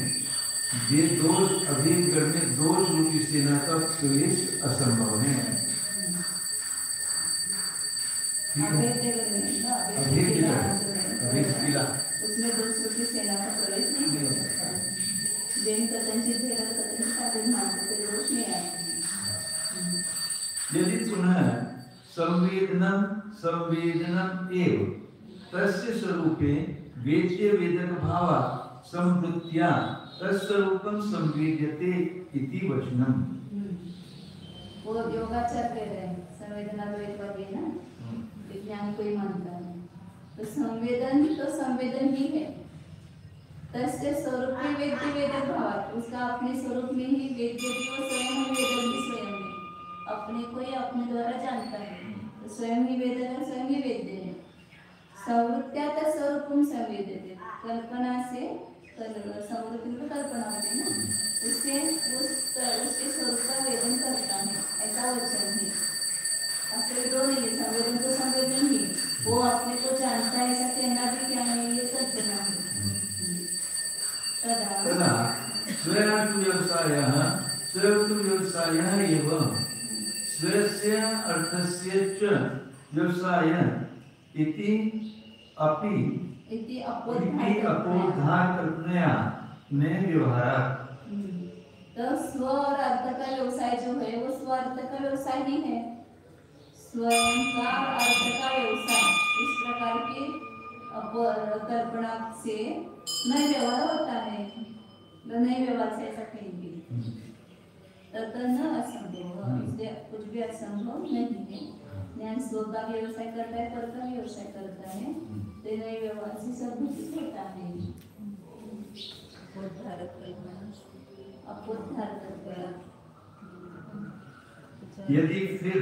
अभेदगढ़ में दोष रूपी सेना का प्रवेश असंभव है। उसमें दोष रूपी सेना का प्रवेश नहीं हो सकता। जैन कथनचित भेद कथनचित अभेद मानते थे, दोष नहीं आते। यदि पुनः संवेदनम एव तस्य स्वरूपे वेद्य वेदक भावा संवृत्त्या तत्स्वरूपं संवेद्यते इति वचनम। वो योगाचार कह रहे हैं, संवेदना द्वैतवादी है ना, विज्ञान को ही मानता है। तो संवेदन ही है। तस्य स्वरूप में वेद्य वेदक भाव, उसका अपने स्वरूप में ही वेद्य भी वो स्वयं है, वेदक भी स्वयं है। अपने को ही अपने द्वारा जानता है, तो स्वयं ही वेदक है, स्वयं ही वेद्य है। संवृत्त्या तत्स्वरूपं संवेद्यते, कल्पना से संवृत्ति में कल्पना होती है ना, उससे उसके स्वरूप का वेदन करता है, ऐसा वचन है। असली दो नहीं है, संवेदन तो संवेदन ही, वो अपने को जानता है ऐसा कहना भी क्या नहीं, ये कल्पना है। तदा स्वयं व्यवसायः एव स्वस्य अर्थस्य च व्यवसायः इति अपोद्धार कल्पनया ने व्यवहारात्। तो स्व और अर्थ का व्यवसाय जो है वो स्व अर्थ का व्यवसाय नहीं है, स्वयं का अर्थ का व्यवसाय। इस प्रकार की कल्पना से नए व्यवहार होता है, नए व्यवहार से ऐसा कहेंगे तथा न असंभव, इसलिए कुछ भी असंभव नहीं है। ज्ञान स्व का व्यवसाय करता है, पर का व्यवसाय करता है, तो नए व्यवहार से सब कुछ होता है। अपोद्धार कल्पना। यदि फिर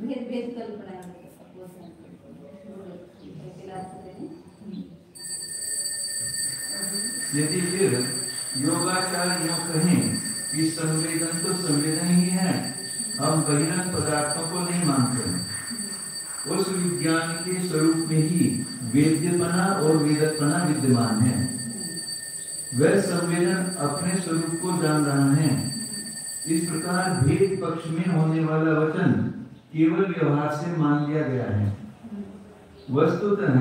भेद कल्पना यदि फिर योगाचार्य यूं कहें कि संवेदन तो संवेदन ही है, हम बहिरंग पदार्थों को नहीं मानते, उस विज्ञान के स्वरूप में ही वेद्यपना और वेदकपना विद्यमान है। वह संवेदन अपने स्वरूप को जान रहा है। इस प्रकार भेद पक्ष में होने वाला वचन केवल व्यवहार से मान लिया गया है। वस्तुतः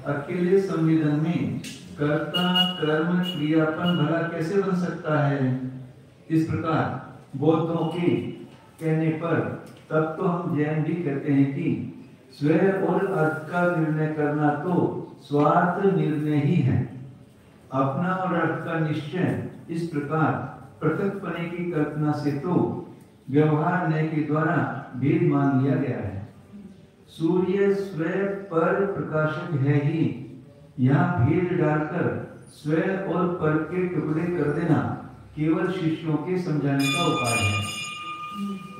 अकेले संवेदन में कर्ता कर्म क्रियापन भला कैसे बन सकता है। इस प्रकार बौद्धों के कहने पर तब तो हम जैन भी कहते हैं कि स्वयं और अर्थ का निर्णय करना तो स्वार्थ निर्णय ही है। अपना और अर्थ का निश्चय इस प्रकार पृथकपने की कल्पना से तो व्यवहार न्याय के द्वारा भेद मान लिया गया है। सूर्य स्वयं पर प्रकाशक है ही, यहाँ भेद डालकर स्वयं और पर के टुकड़े कर देना केवल शिष्यों के समझाने का उपाय है।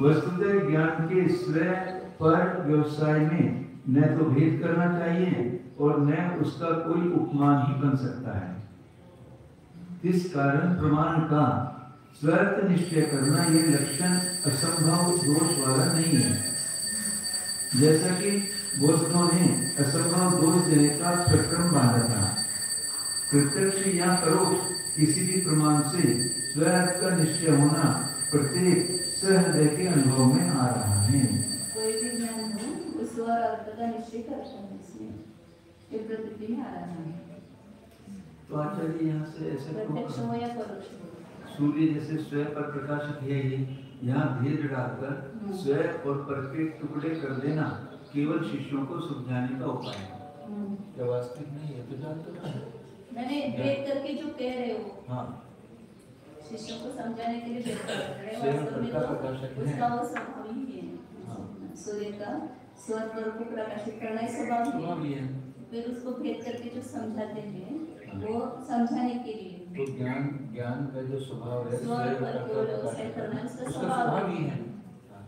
वस्तुतः ज्ञान के स्वयं पर व्यवसाय में न तो भेद करना चाहिए और न उसका कोई उपमान ही बन सकता है। इस कारण प्रमाण का स्वार्थ निश्चय करना ये लक्षण असंभव दोष वाला नहीं है। जैसा कि बौद्धों ने असंभव दोष देने का प्रक्रम बांधा था। प्रत्यक्ष या परोक्ष किसी भी प्रमाण से स्वार्थ का निश्चय होना प्रत्येक सहृदय के अनुभव में आ रहा है। कोई भी ज्ञान हो उस और अर्थ का निश्चय करता है, इसमें ये प्रतीति में आ रहा है। तो आचार्य यहाँ से ऐसे प्रत्यक्ष हो या परोक्ष हो, सूर्य जैसे स्वयं पर प्रकाशित है, ये यहाँ भेद डालकर स्वयं और पर के टुकड़े कर देना केवल शिष्यों को समझाने का उपाय है। क्या वास्तविक नहीं है? तो जानते हैं मैंने भेद करके जो कह रहे हो, हाँ, शिष्यों को समझाने के लिए भेद कर रहे हो, स्वयं वास्तव में पर तो प्रकाशक है। उसका वो स्वभाव ही है। सूर्य का स्वर पर को प्रकाशित करना ही स्वभाव ही है। फिर उसको भेद करके जो समझाते हैं वो समझाने के लिए। तो ज्ञान का जो स्वभाव है स्वर पर को व्यवसाय करना उसका स्वभाव ही है।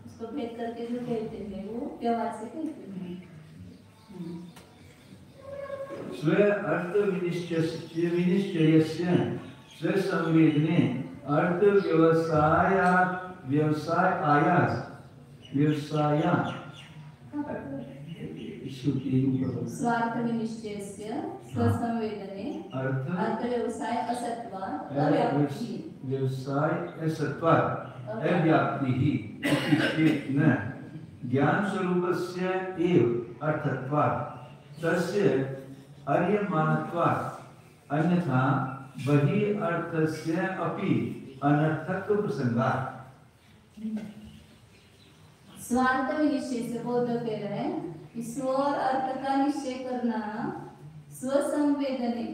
उसको भेद करके जो कहते हैं वो व्यवहार से कहते हैं। स्व अर्थ विनिश्चयस्य स्व संवेदने अर्थ स्वार्थ विनिश्चयस्य स्वसंवेदने अर्थ व्यवसाय असत्वात् अव्याप्ति व्यवसाय असत्वात् अव्याप्ति ही न ज्ञान स्वरूपस्य एव अर्थत्वात् तस्य अर्यमानत्वात् अन्यथा बहि अर्थस्य अपि अनर्थत्व प्रसंगात्। स्वार्थ विनिश्चय से बोध कह रहे हैं कि स्व और अर्थ का निश्चय करना स्वसंवेदने,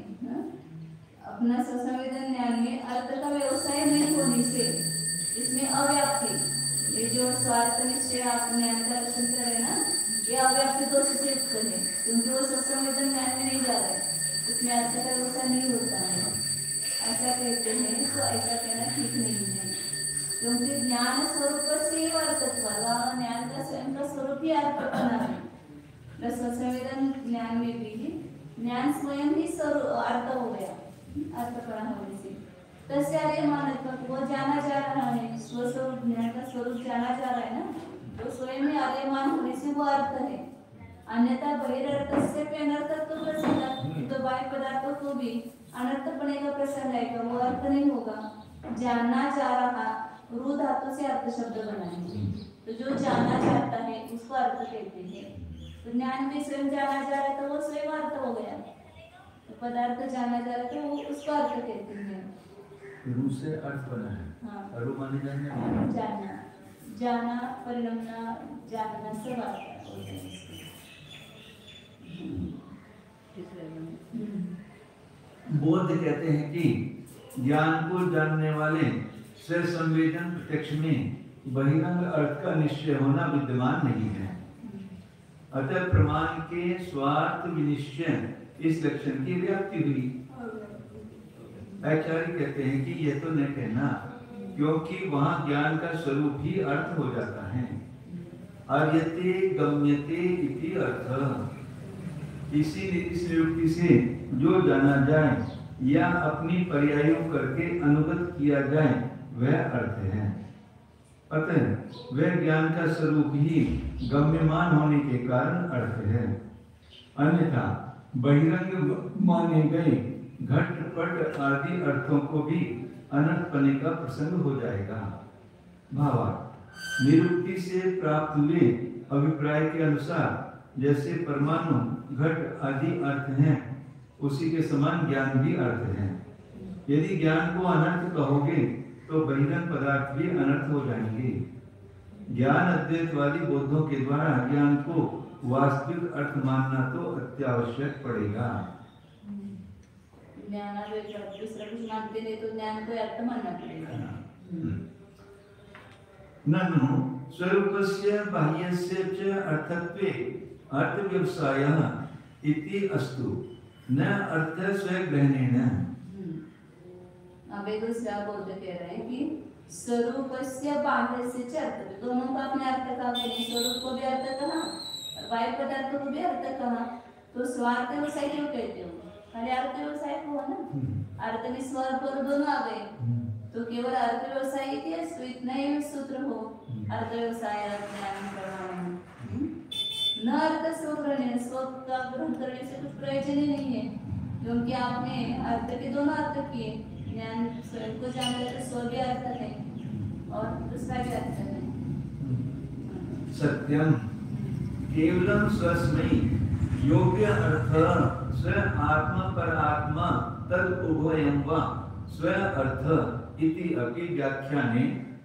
अपना स्वसंवेदन ज्ञान में अर्थ का व्यवसाय नहीं होने से इसमें अव्याप्ति, ये जो स्वार्थ निश्चय आप ज्ञान का दर्शन कर रहे ना, ये अव्याप्ति दोष से युक्त है, क्योंकि वो स्वसंवेदन ज्ञान में नहीं जा रहा है, इसमें अर्थ का व्यवसाय नहीं होता है। ऐसा कहते हैं तो ऐसा कहना ठीक नहीं है, क्योंकि ज्ञान स्वरूप से ही अर्थत्व, ज्ञान का स्वयं का स्वरूप ही अर्थपना है। स्वसंवेदन ज्ञान में भी ज्ञान स्वयं ही अर्थ हो गया, अर्थपना होने से तस्य आर्यमानत्व, वो जाना जा रहा है, स्वस्वरूप ज्ञान का स्वरूप जाना जा रहा है ना, तो स्वयं में आर्यमान होने से वो अर्थ है। अन्यथा बहिर्थ से अनर्थत्व प्रसंग, तो बाह्य पदार्थों को भी अनर्थपने का प्रसंग आएगा, वो अर्थ नहीं होगा। जानना जा रहा रू धातु से अर्थ शब्द बनाएंगे, तो जो जाना जाता है उसको अर्थ कहते हैं। तो ज्ञान में स्वयं जाना जा रहा है तो वो स्वयं अर्थ हो गया, तो पदार्थ जाना जा रहा है तो वो उसको अर्थ कहते हैं। रू से अर्थ बना है। हाँ, रू माने जानने, जानना, जाना, परिणमना, जानना सब आता है। बौद्ध कहते हैं कि ज्ञान को जानने वाले स्व संवेदन प्रत्यक्ष में बहिरंग अर्थ का निश्चय होना विद्यमान नहीं है। अतः प्रमाण के स्वार्थ विनिश्चय इस लक्षण की व्याप्ति हुई। आचार्य कहते हैं कि यह तो न कहना, क्योंकि वहां ज्ञान का स्वरूप ही अर्थ हो जाता है। आर्यते गम्यते इति अर्थ, इस नियुक्ति से जो जाना जाए या अपनी पर्यायों करके अनुगत किया जाए वह अर्थ है। अतः वह ज्ञान का स्वरूप ही गम्यमान होने के कारण अर्थ है। अन्यथा बहिरंग माने गए घट पट आदि अर्थों को भी अनर्थपने का प्रसंग हो जाएगा। भावार्थ निरुक्ति से प्राप्त हुए अभिप्राय के अनुसार जैसे परमाणु घट आदि अर्थ हैं, उसी के समान ज्ञान भी अर्थ है। यदि ज्ञान को अनर्थ कहोगे तो बहिरंग पदार्थ भी अनर्थ हो जाएंगे। ज्ञान अद्वैतवादी बौद्धों के द्वारा ज्ञान को वास्तविक अर्थ मानना तो अत्यावश्यक पड़ेगा। ज्ञान दूसरा कुछ मानते नहीं तो ज्ञान को अर्थ मानना पड़ेगा। ननु स्वरूपस्य बाह्यस्य च अर्थत्वे अर्थ व्यवसायः इति अस्तु न अर्थ स्वग्रहणेन। अब एक दूसरा बौद्ध कह रहे हैं कि स्वरूपस्य बाह्यस्य च अर्थ, दोनों का अपने अर्थ कहा, स्वरूप को भी अर्थ कहा और बाह्य पदार्थ को भी अर्थ कहा। तो स्वार्थ व्यवसाय क्यों कहते हो? खाली अर्थ व्यवसाय को है ना, अर्थ में स्वर पर दोनों आ गए, तो तो केवल अर्थ व्यवसाय इतिहास तो इतना ही सूत्र हो, अर्थ व्यवसाय ज्ञान प्रमाण, न अर्थ स्व ग्रहण, स्व का ग्रहण करने से कुछ प्रयोजन ही नहीं है, क्योंकि आपने अर्थ के दोनों अर्थ किए, ज्ञान स्वयं को जान लेते स्व भी अर्थ है और दूसरा भी अर्थ है। सत्यम केवलम स्वस्मै योग्य अर्थ स्व आत्मा पर आत्मा तद उभयं वा स्व अर्थ इति अपि व्याख्याने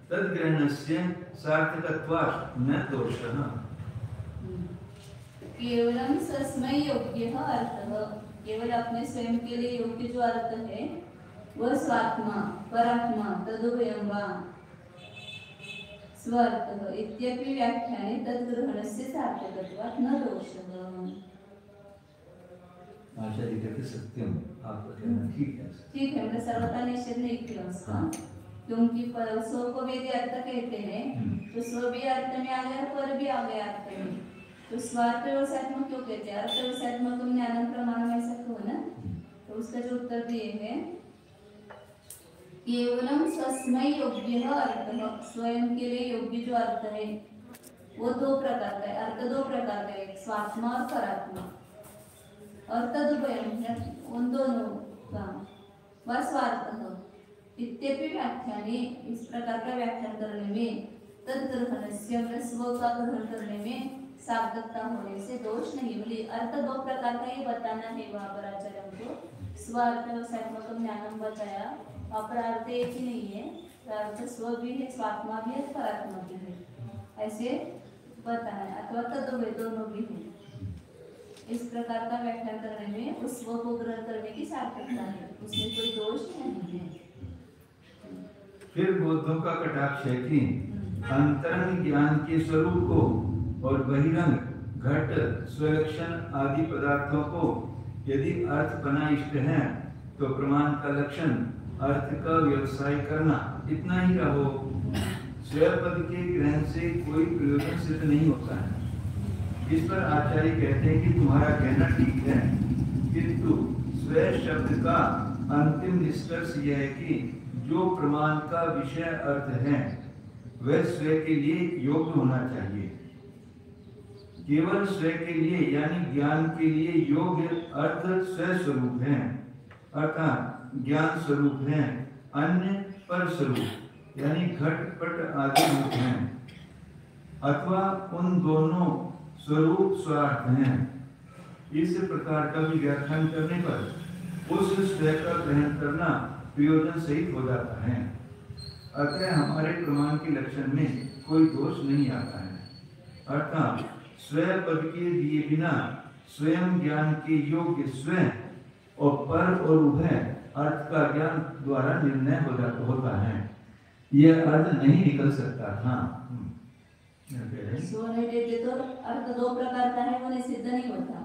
तद ग्रहणस्य सार्थकत्वात् न दोषः। केवलम स्वस्मै योग्य अर्थः, केवल अपने स्वयं के लिए योग्य जो अर्थ है वह स्वात्मा परात्मा तदुभयं वा स्वार्थः इत्यपि व्याख्याने तद्ग्रहणस्य सार्थकत्वात् न दोषः। आचार्य कहते सत्यम, आपका कहना ठीक है। ठीक है, मैं सर्वथा निषेध नहीं किया उसका, क्योंकि स्व को वेद अर्थ कहते हैं, तो स्व भी अर्थ में आ गया, पर भी आ गया अर्थ में, तो स्वार्थ व्यवसायत्मक क्यों कहते हैं? अर्थ व्यवसायत्मक ज्ञान प्रमाण में ऐसा क्यों ना? तो उसका जो उत्तर दिए है केवलम स्वस्मै योग्य अर्थ, स्वयं के लिए योग्य जो अर्थ है वो दो प्रकार का है, अर्थ दो प्रकार का है, स्वात्मा और परात्मा, और तदुभयं उन दोनों का वह स्वार्थ इत्यपि व्याख्याने, इस प्रकार का व्याख्यान करने में तद्ग्रहणस्य स्व का ग्रहण करने में सार्थकता होने से दोष नहीं। बोले अर्थ दो प्रकार का ये बताना है वहाँ पर आचार्य को, स्वार्थ व्यवसायत्मक ज्ञानम बताया, अपरार्थ एक ही नहीं है, अर्थ स्व भी है, स्वात्मा भी है, परात्मा भी है, ऐसे बताना है, अथवा तदुभय दोनों भी है। इस प्रकार का व्याख्यान करने में उस स्व को ग्रहण करने की सार्थकता है, उसमें कोई दोष नहीं है। फिर बौद्धों का कटाक्ष है कि अंतरंग ज्ञान के स्वरूप को और बहिरंग घट स्वलक्षण आदि पदार्थों को यदि अर्थ बना इष्ट है तो प्रमाण का लक्षण अर्थ का व्यवसाय करना इतना ही रहो। स्वपद के ग्रहण से कोई प्रयोजन सिद्ध नहीं होता है। इस पर आचार्य कहते हैं कि तुम्हारा कहना ठीक है, किंतु स्व शब्द का अंतिम निष्कर्ष यह है कि जो प्रमाण का विषय अर्थ है वह स्व के लिए योग्य होना चाहिए। केवल स्व के लिए यानी ज्ञान के लिए योग्य अर्थ स्व स्वरूप है, अर्थात ज्ञान स्वरूप है, अन्य पर स्वरूप यानी घटपट आदि रूप हैं, अथवा उन दोनों स्वरूप स्वार्थ हैं। इस प्रकार का भी व्याख्यान करने पर उस स्व का ग्रहण करना प्रयोजन सहित हो जाता है। अतः हमारे प्रमाण के लक्षण में कोई दोष नहीं आता है, अर्थात स्व पद के दिए बिना स्वयं ज्ञान के योग्य स्व और पर और उभय अर्थ का ज्ञान द्वारा निर्णय होता है। यह अर्थ नहीं निकल सकता था। स्व नहीं देते तो अर्थ दो प्रकार का है, वो सिद्ध नहीं होता,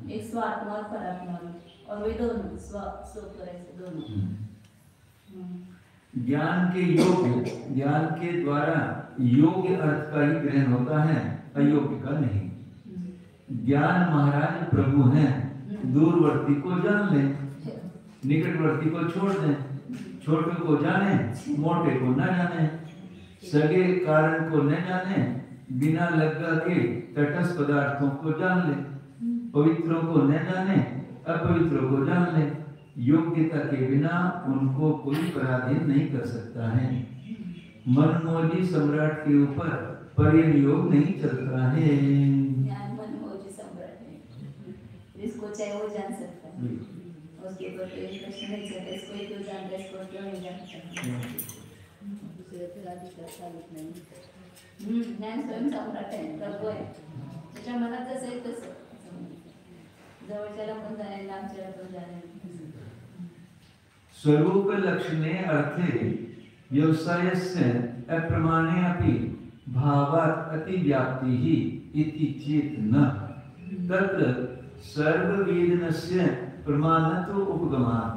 एक स्वात्मा और परात्मा, और वे दोनों स्व से दोनों ज्ञान के योग्य, ज्ञान के द्वारा योग्य अर्थ का ही ग्रहण होता है, अयोग्य का नहीं। ज्ञान महाराज प्रभु हैं, दूरवर्ती को जान ले, निकटवर्ती को छोड़ दें, छोटे को जाने, मोटे को न जाने, सगे कारण को न जाने, बिना लगा के तटस्थ पदार्थों को जान ले, पवित्रों को न जाने, अपवित्रों को जान ले, योग्यता के बिना उनको कोई पराधीन नहीं कर सकता है। मनमोजी सम्राट के ऊपर परियोग नहीं चलता है। मनमोजी सम्राट है, इसको चाहे वो जान सकता है, उसके ऊपर कोई प्रश्न नहीं चलता, इसको क्यों जानता है, इसको क्यों नहीं जानता। ज्ञान स्वयं सम्राट है, प्रभु है, त्याच्या मनात जसं आहे तसं, जवळच्याला पण जाणे, लांबच्याला पण जाणे। स्वरूप लक्षणे अर्थे व्यवसायस्य अप्रमाणे अपि भावात् अतिव्याप्तिः इति चेत् न तत्र सर्ववेदनस्य प्रमाणत्व उपगमात्।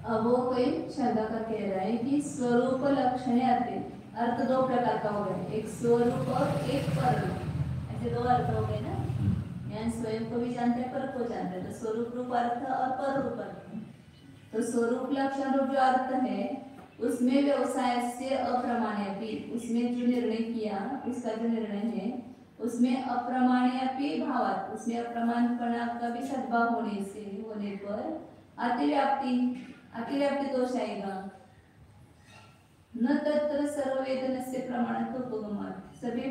अब वो कोई शंका का कह रहा है कि स्वरूप लक्षणे अर्थे, अर्थ दो प्रकार का हो गया, एक स्वरूप और एक पररूप, ऐसे दो अर्थ हो गए ना। ज्ञान स्वयं को भी जानते हैं, पर को जानते हैं, तो स्वरूप रूप अर्थ और पर रूप अर्थ। तो स्वरूप लक्षण रूप जो अर्थ है उसमें व्यवसाय से अप्रमाण्यपि, उसमें जो निर्णय किया उसका जो निर्णय है उसमें अप्रमाण्यपि भावात, उसमें अप्रमाणपना का भी सद्भाव होने पर अतिव्याप्ति दोष आएगा। न तत्र सर्ववेदन से प्रमाणत्वोपगमात्, सभी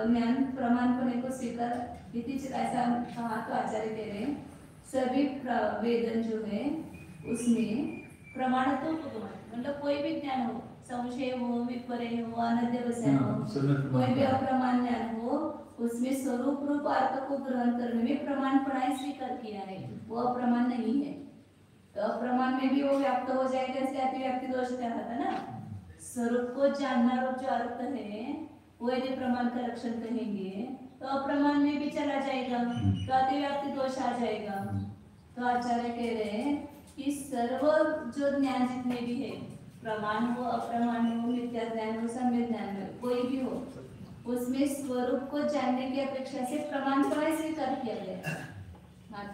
ज्ञान प्रमाणपने को स्वीकार इति ऐसा कहा तो आचार्य कह रहे हैं सभी वेदन जो है उसमें प्रमाणत्वोपगमात्, मतलब कोई भी ज्ञान हो, संशय हो, विपर्य हो, अनध्यवसाय हो, कोई भी अप्रमाण ज्ञान हो, उसमें स्वरूप रूप अर्थ को ग्रहण करने में प्रमाणपना स्वीकार किया है, वो अप्रमाण नहीं है। तो अप्रमाण में भी वो व्याप्त हो जाएगा, इसलिए अतिव्याप्ति दोष कहा था ना। स्वरूप को जानना रूप जो अर्थ है वो यदि प्रमाण का लक्षण कहेंगे तो अप्रमाण में भी चला जाएगा, तो अतिव्याप्ति दोष आ जाएगा। तो आचार्य कह रहे हैं कि सर्व जो ज्ञान जितने भी है, प्रमाण हो, अप्रमाण हो, मिथ्या ज्ञान हो, सम्यक ज्ञान हो, कोई भी हो, उसमें स्वरूप को जानने की अपेक्षा से प्रमाण पर स्वीकार किया गया। हाँ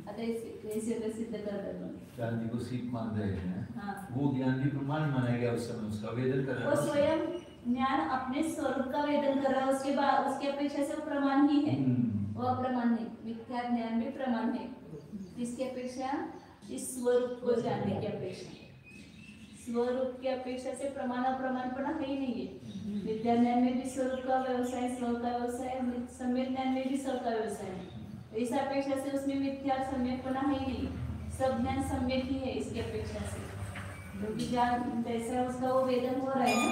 अतः इसे सिद्ध कर दो। चांदी को सीप मान रहे हैं, हाँ। वो ज्ञान भी प्रमाण माना गया उस समय, उसका वेदन कर रहा वो है। स्वयं ज्ञान अपने स्वरूप का वेदन कर रहा है, उसके बाद उसकी अपेक्षा से प्रमाण ही है, वो अप्रमाण नहीं। मिथ्या ज्ञान भी प्रमाण है, इसकी अपेक्षा इस स्वरूप को जानने की अपेक्षा, स्वरूप की अपेक्षा से प्रमाण अप्रमाणपना है ही नहीं है। विद्या ज्ञान में भी स्वरूप का व्यवसाय, स्व का व्यवसाय, सम्यक ज्ञान में भी स्व का व्यवसाय, इस अपेक्षा से उसमें मिथ्या सम्यकपना है ही नहीं, सब ज्ञान सम्यक ही है इसकी अपेक्षा से, क्योंकि ज्ञान जैसा उसका वो वेदन हो रहा है ना,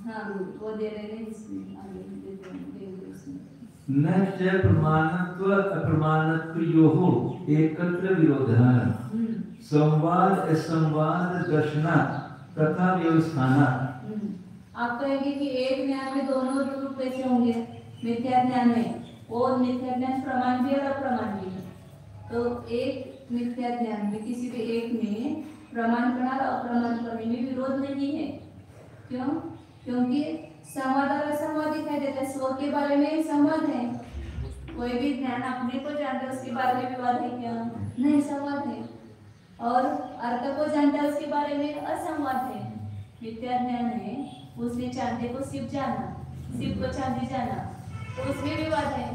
हाँ वो दे रहे हैं इसमें आगे देते उसमें। न च प्रमाणत्व अप्रमाणत्वयोः एकत्र विरोधः संवाद असंवाद दर्शनात् तथा व्यवस्थानात्। आप कहेंगे कि एक ज्ञान में दोनों रूप कैसे होंगे? मिथ्या ज्ञान में वो मिथ्या ज्ञान प्रमाण भी और अप्रमाण भी है, तो एक मिथ्या ज्ञान में किसी भी एक में प्रमाणपना और अप्रमाणपना में विरोध नहीं है। क्यों? क्योंकि संवाद और असंवाद दिखाई देता है, स्व के बारे में संवाद है, कोई भी ज्ञान अपने को जानता है उसके बारे में विवाद है क्या? नहीं, संवाद है। और अर्थ को जानता है उसके बारे में असंवाद है। मिथ्या ज्ञान है, उसने चांदी को सिर्फ जाना, सिर्फ को चांदी जाना, तो उसमें विवाद है।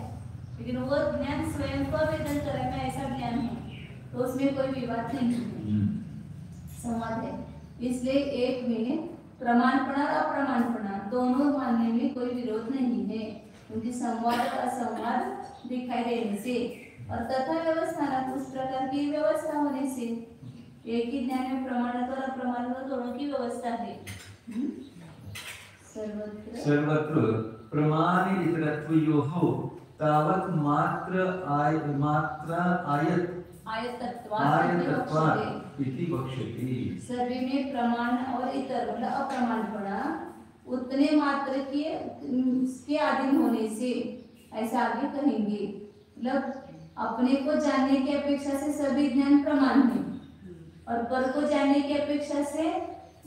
लेकिन वो ज्ञान स्वयं को वेदन करे मैं ऐसा ज्ञान हूँ, तो उसमें कोई विवाद नहीं है, संवाद है। इसलिए एक में प्रमाणपना और अप्रमाणपना दोनों मानने में कोई विरोध नहीं है, क्योंकि संवाद और असंवाद दिखाई देने से और तथा व्यवस्था उस प्रकार की व्यवस्था होने से एक ही ज्ञान में प्रमाणत्व और अप्रमाणत्व दोनों की व्यवस्था है। सर्वत्र प्रमाण इतरत्वयोः तावत् मात्र आयतत्वात् इति वक्ष्यते। सभी में प्रमाण और इतर मतलब अप्रमाणपना उतने मात्र के अधीन होने से ऐसा आगे कहेंगे। मतलब अपने को जानने की अपेक्षा से सभी ज्ञान प्रमाण है और पर को जानने की अपेक्षा से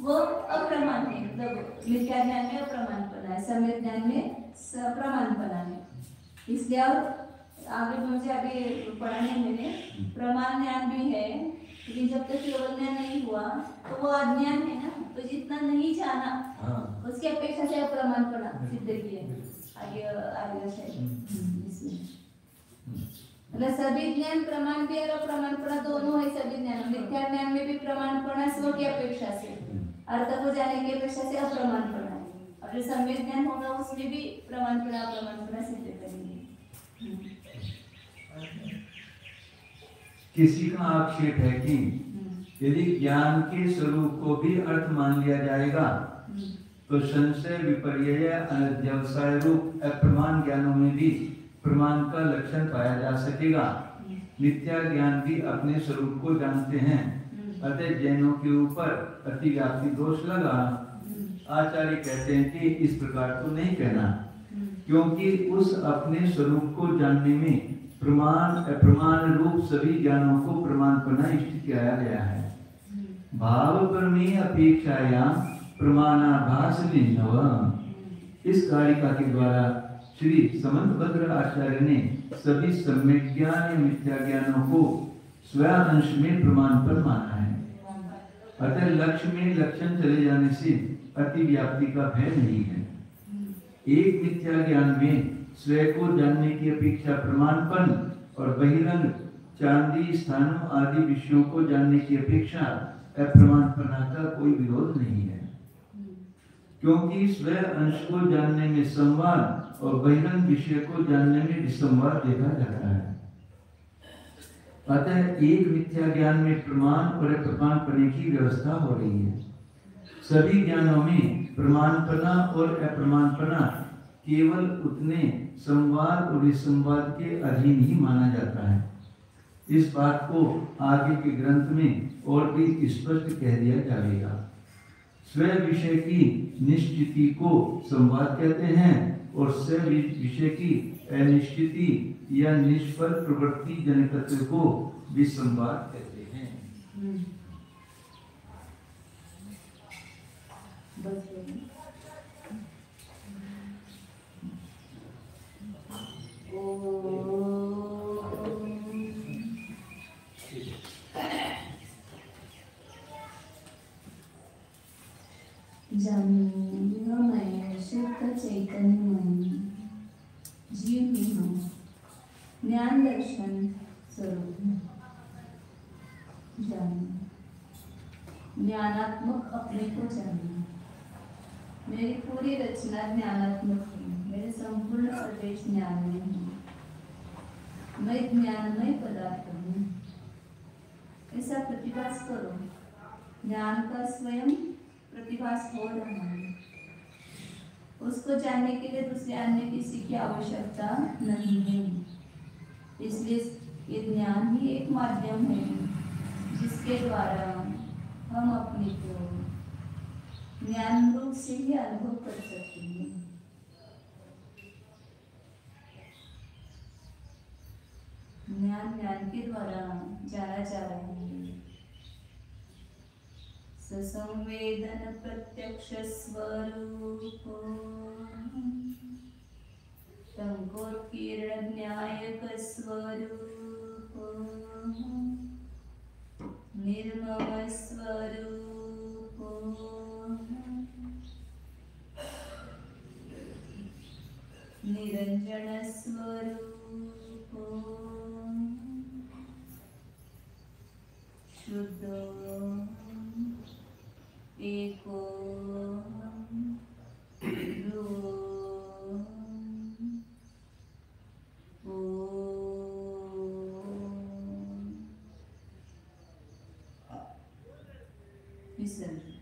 वो अप्रमाण है। मतलब मिथ्या ज्ञान में अप्रमाणपना है, सम्यक ज्ञान में सप्रमाणपना है। इसलिए आगे मुझे अभी पढ़ाने में प्रमाण ज्ञान भी है, लेकिन जब तक केवल ज्ञान नहीं हुआ तो वो अज्ञान है ना, तो जितना नहीं जाना उसकी अपेक्षा से अप्रमाणपना सिद्ध किया आगे इसमें। मतलब सभी ज्ञान प्रमाण भी और अप्रमाणपना दोनों है। सभी ज्ञान मिथ्या ज्ञान में भी प्रमाणपना स्व की अपेक्षा से, अर्थ को जानने की अपेक्षा से अप्रमाणपना है, और जो सम्यक ज्ञान होगा उसमें भी प्रमाणपना अप्रमाणपना सिद्ध करेंगे। किसी का आक्षेप है कि यदि ज्ञान के स्वरूप को भी अर्थ मान लिया जाएगा तो संशय विपर्यय अनध्यवसाय रूप अप्रमाण ज्ञानों में भी प्रमाण का लक्षण पाया जा सकेगा। मिथ्या ज्ञान भी अपने स्वरूप को जानते हैं, अतः जैनों के ऊपर अतिव्याप्ति दोष लगा। आचार्य कहते हैं कि इस प्रकार तो नहीं कहना, क्योंकि उस अपने स्वरूप को जानने में प्रमाण अप्रमाण रूप सभी ज्ञानों को प्रमाणपना इष्ट किया गया है। भाव प्रमेय अपेक्षायां प्रमाणाभास निन्नव। इस कारिका के द्वारा श्री समंतभद्र आचार्य ने सभी सम्यक ज्ञान या मिथ्या ज्ञानों को स्वयं अंश में प्रमाण पर माना है। अतः लक्ष्य में लक्षण चले जाने से अतिव्याप्ति का भय नहीं है। एक मिथ्या ज्ञान में स्वयं को जानने की अपेक्षा प्रमाणपन और बहिरंग चांदी स्थानों आदि विषयों को जानने की अपेक्षा अप्रमाणपना का कोई विरोध नहीं है, क्योंकि स्वयं अंश को जानने में संवाद और बहिरंग विषय को जानने में विसंवाद देखा जाता है। अतः एक मिथ्या ज्ञान में प्रमाण और अप्रमाणपने की व्यवस्था हो रही है। सभी ज्ञानों में प्रमाणपना और अप्रमाणपना केवल उतने संवाद और विसंवाद के अधीन ही माना जाता है। इस बात को आगे के ग्रंथ में और भी स्पष्ट कह दिया जाएगा। स्वयं विषय की निश्चिति को संवाद कहते हैं और स्वयं विषय की अनिश्चिति या निष्फल प्रवृत्ति जनकत्व को विसंवाद कहते हैं। मैं शुद्ध चैतन्यमय जीव ही हूँ, ज्ञान दर्शन स्वरूप हूँ। ज्ञानात्मक अपने को जानिए। मेरी पूरी रचना ज्ञानात्मक है। मेरे संपूर्ण प्रदेश ज्ञान में है। मैं ज्ञानमय पदार्थ हूँ। ऐसा प्रतिभास करो। ज्ञान का स्वयं प्रतिभास हो रहा है। उसको जानने के लिए दूसरे अन्य किसी की आवश्यकता नहीं है। इसलिए ये ज्ञान ही एक माध्यम है जिसके द्वारा हम अपने को ज्ञान रूप से ही अनुभव कर सकते हैं। ज्ञान के द्वारा जाना जा रहा है। ससंवेदन प्रत्यक्ष स्वरूप तंकोत्कीर्ण न्यायक स्वरूप निर्मम स्वरूप निरंजन स्वरूप शुद्ध एको Listen.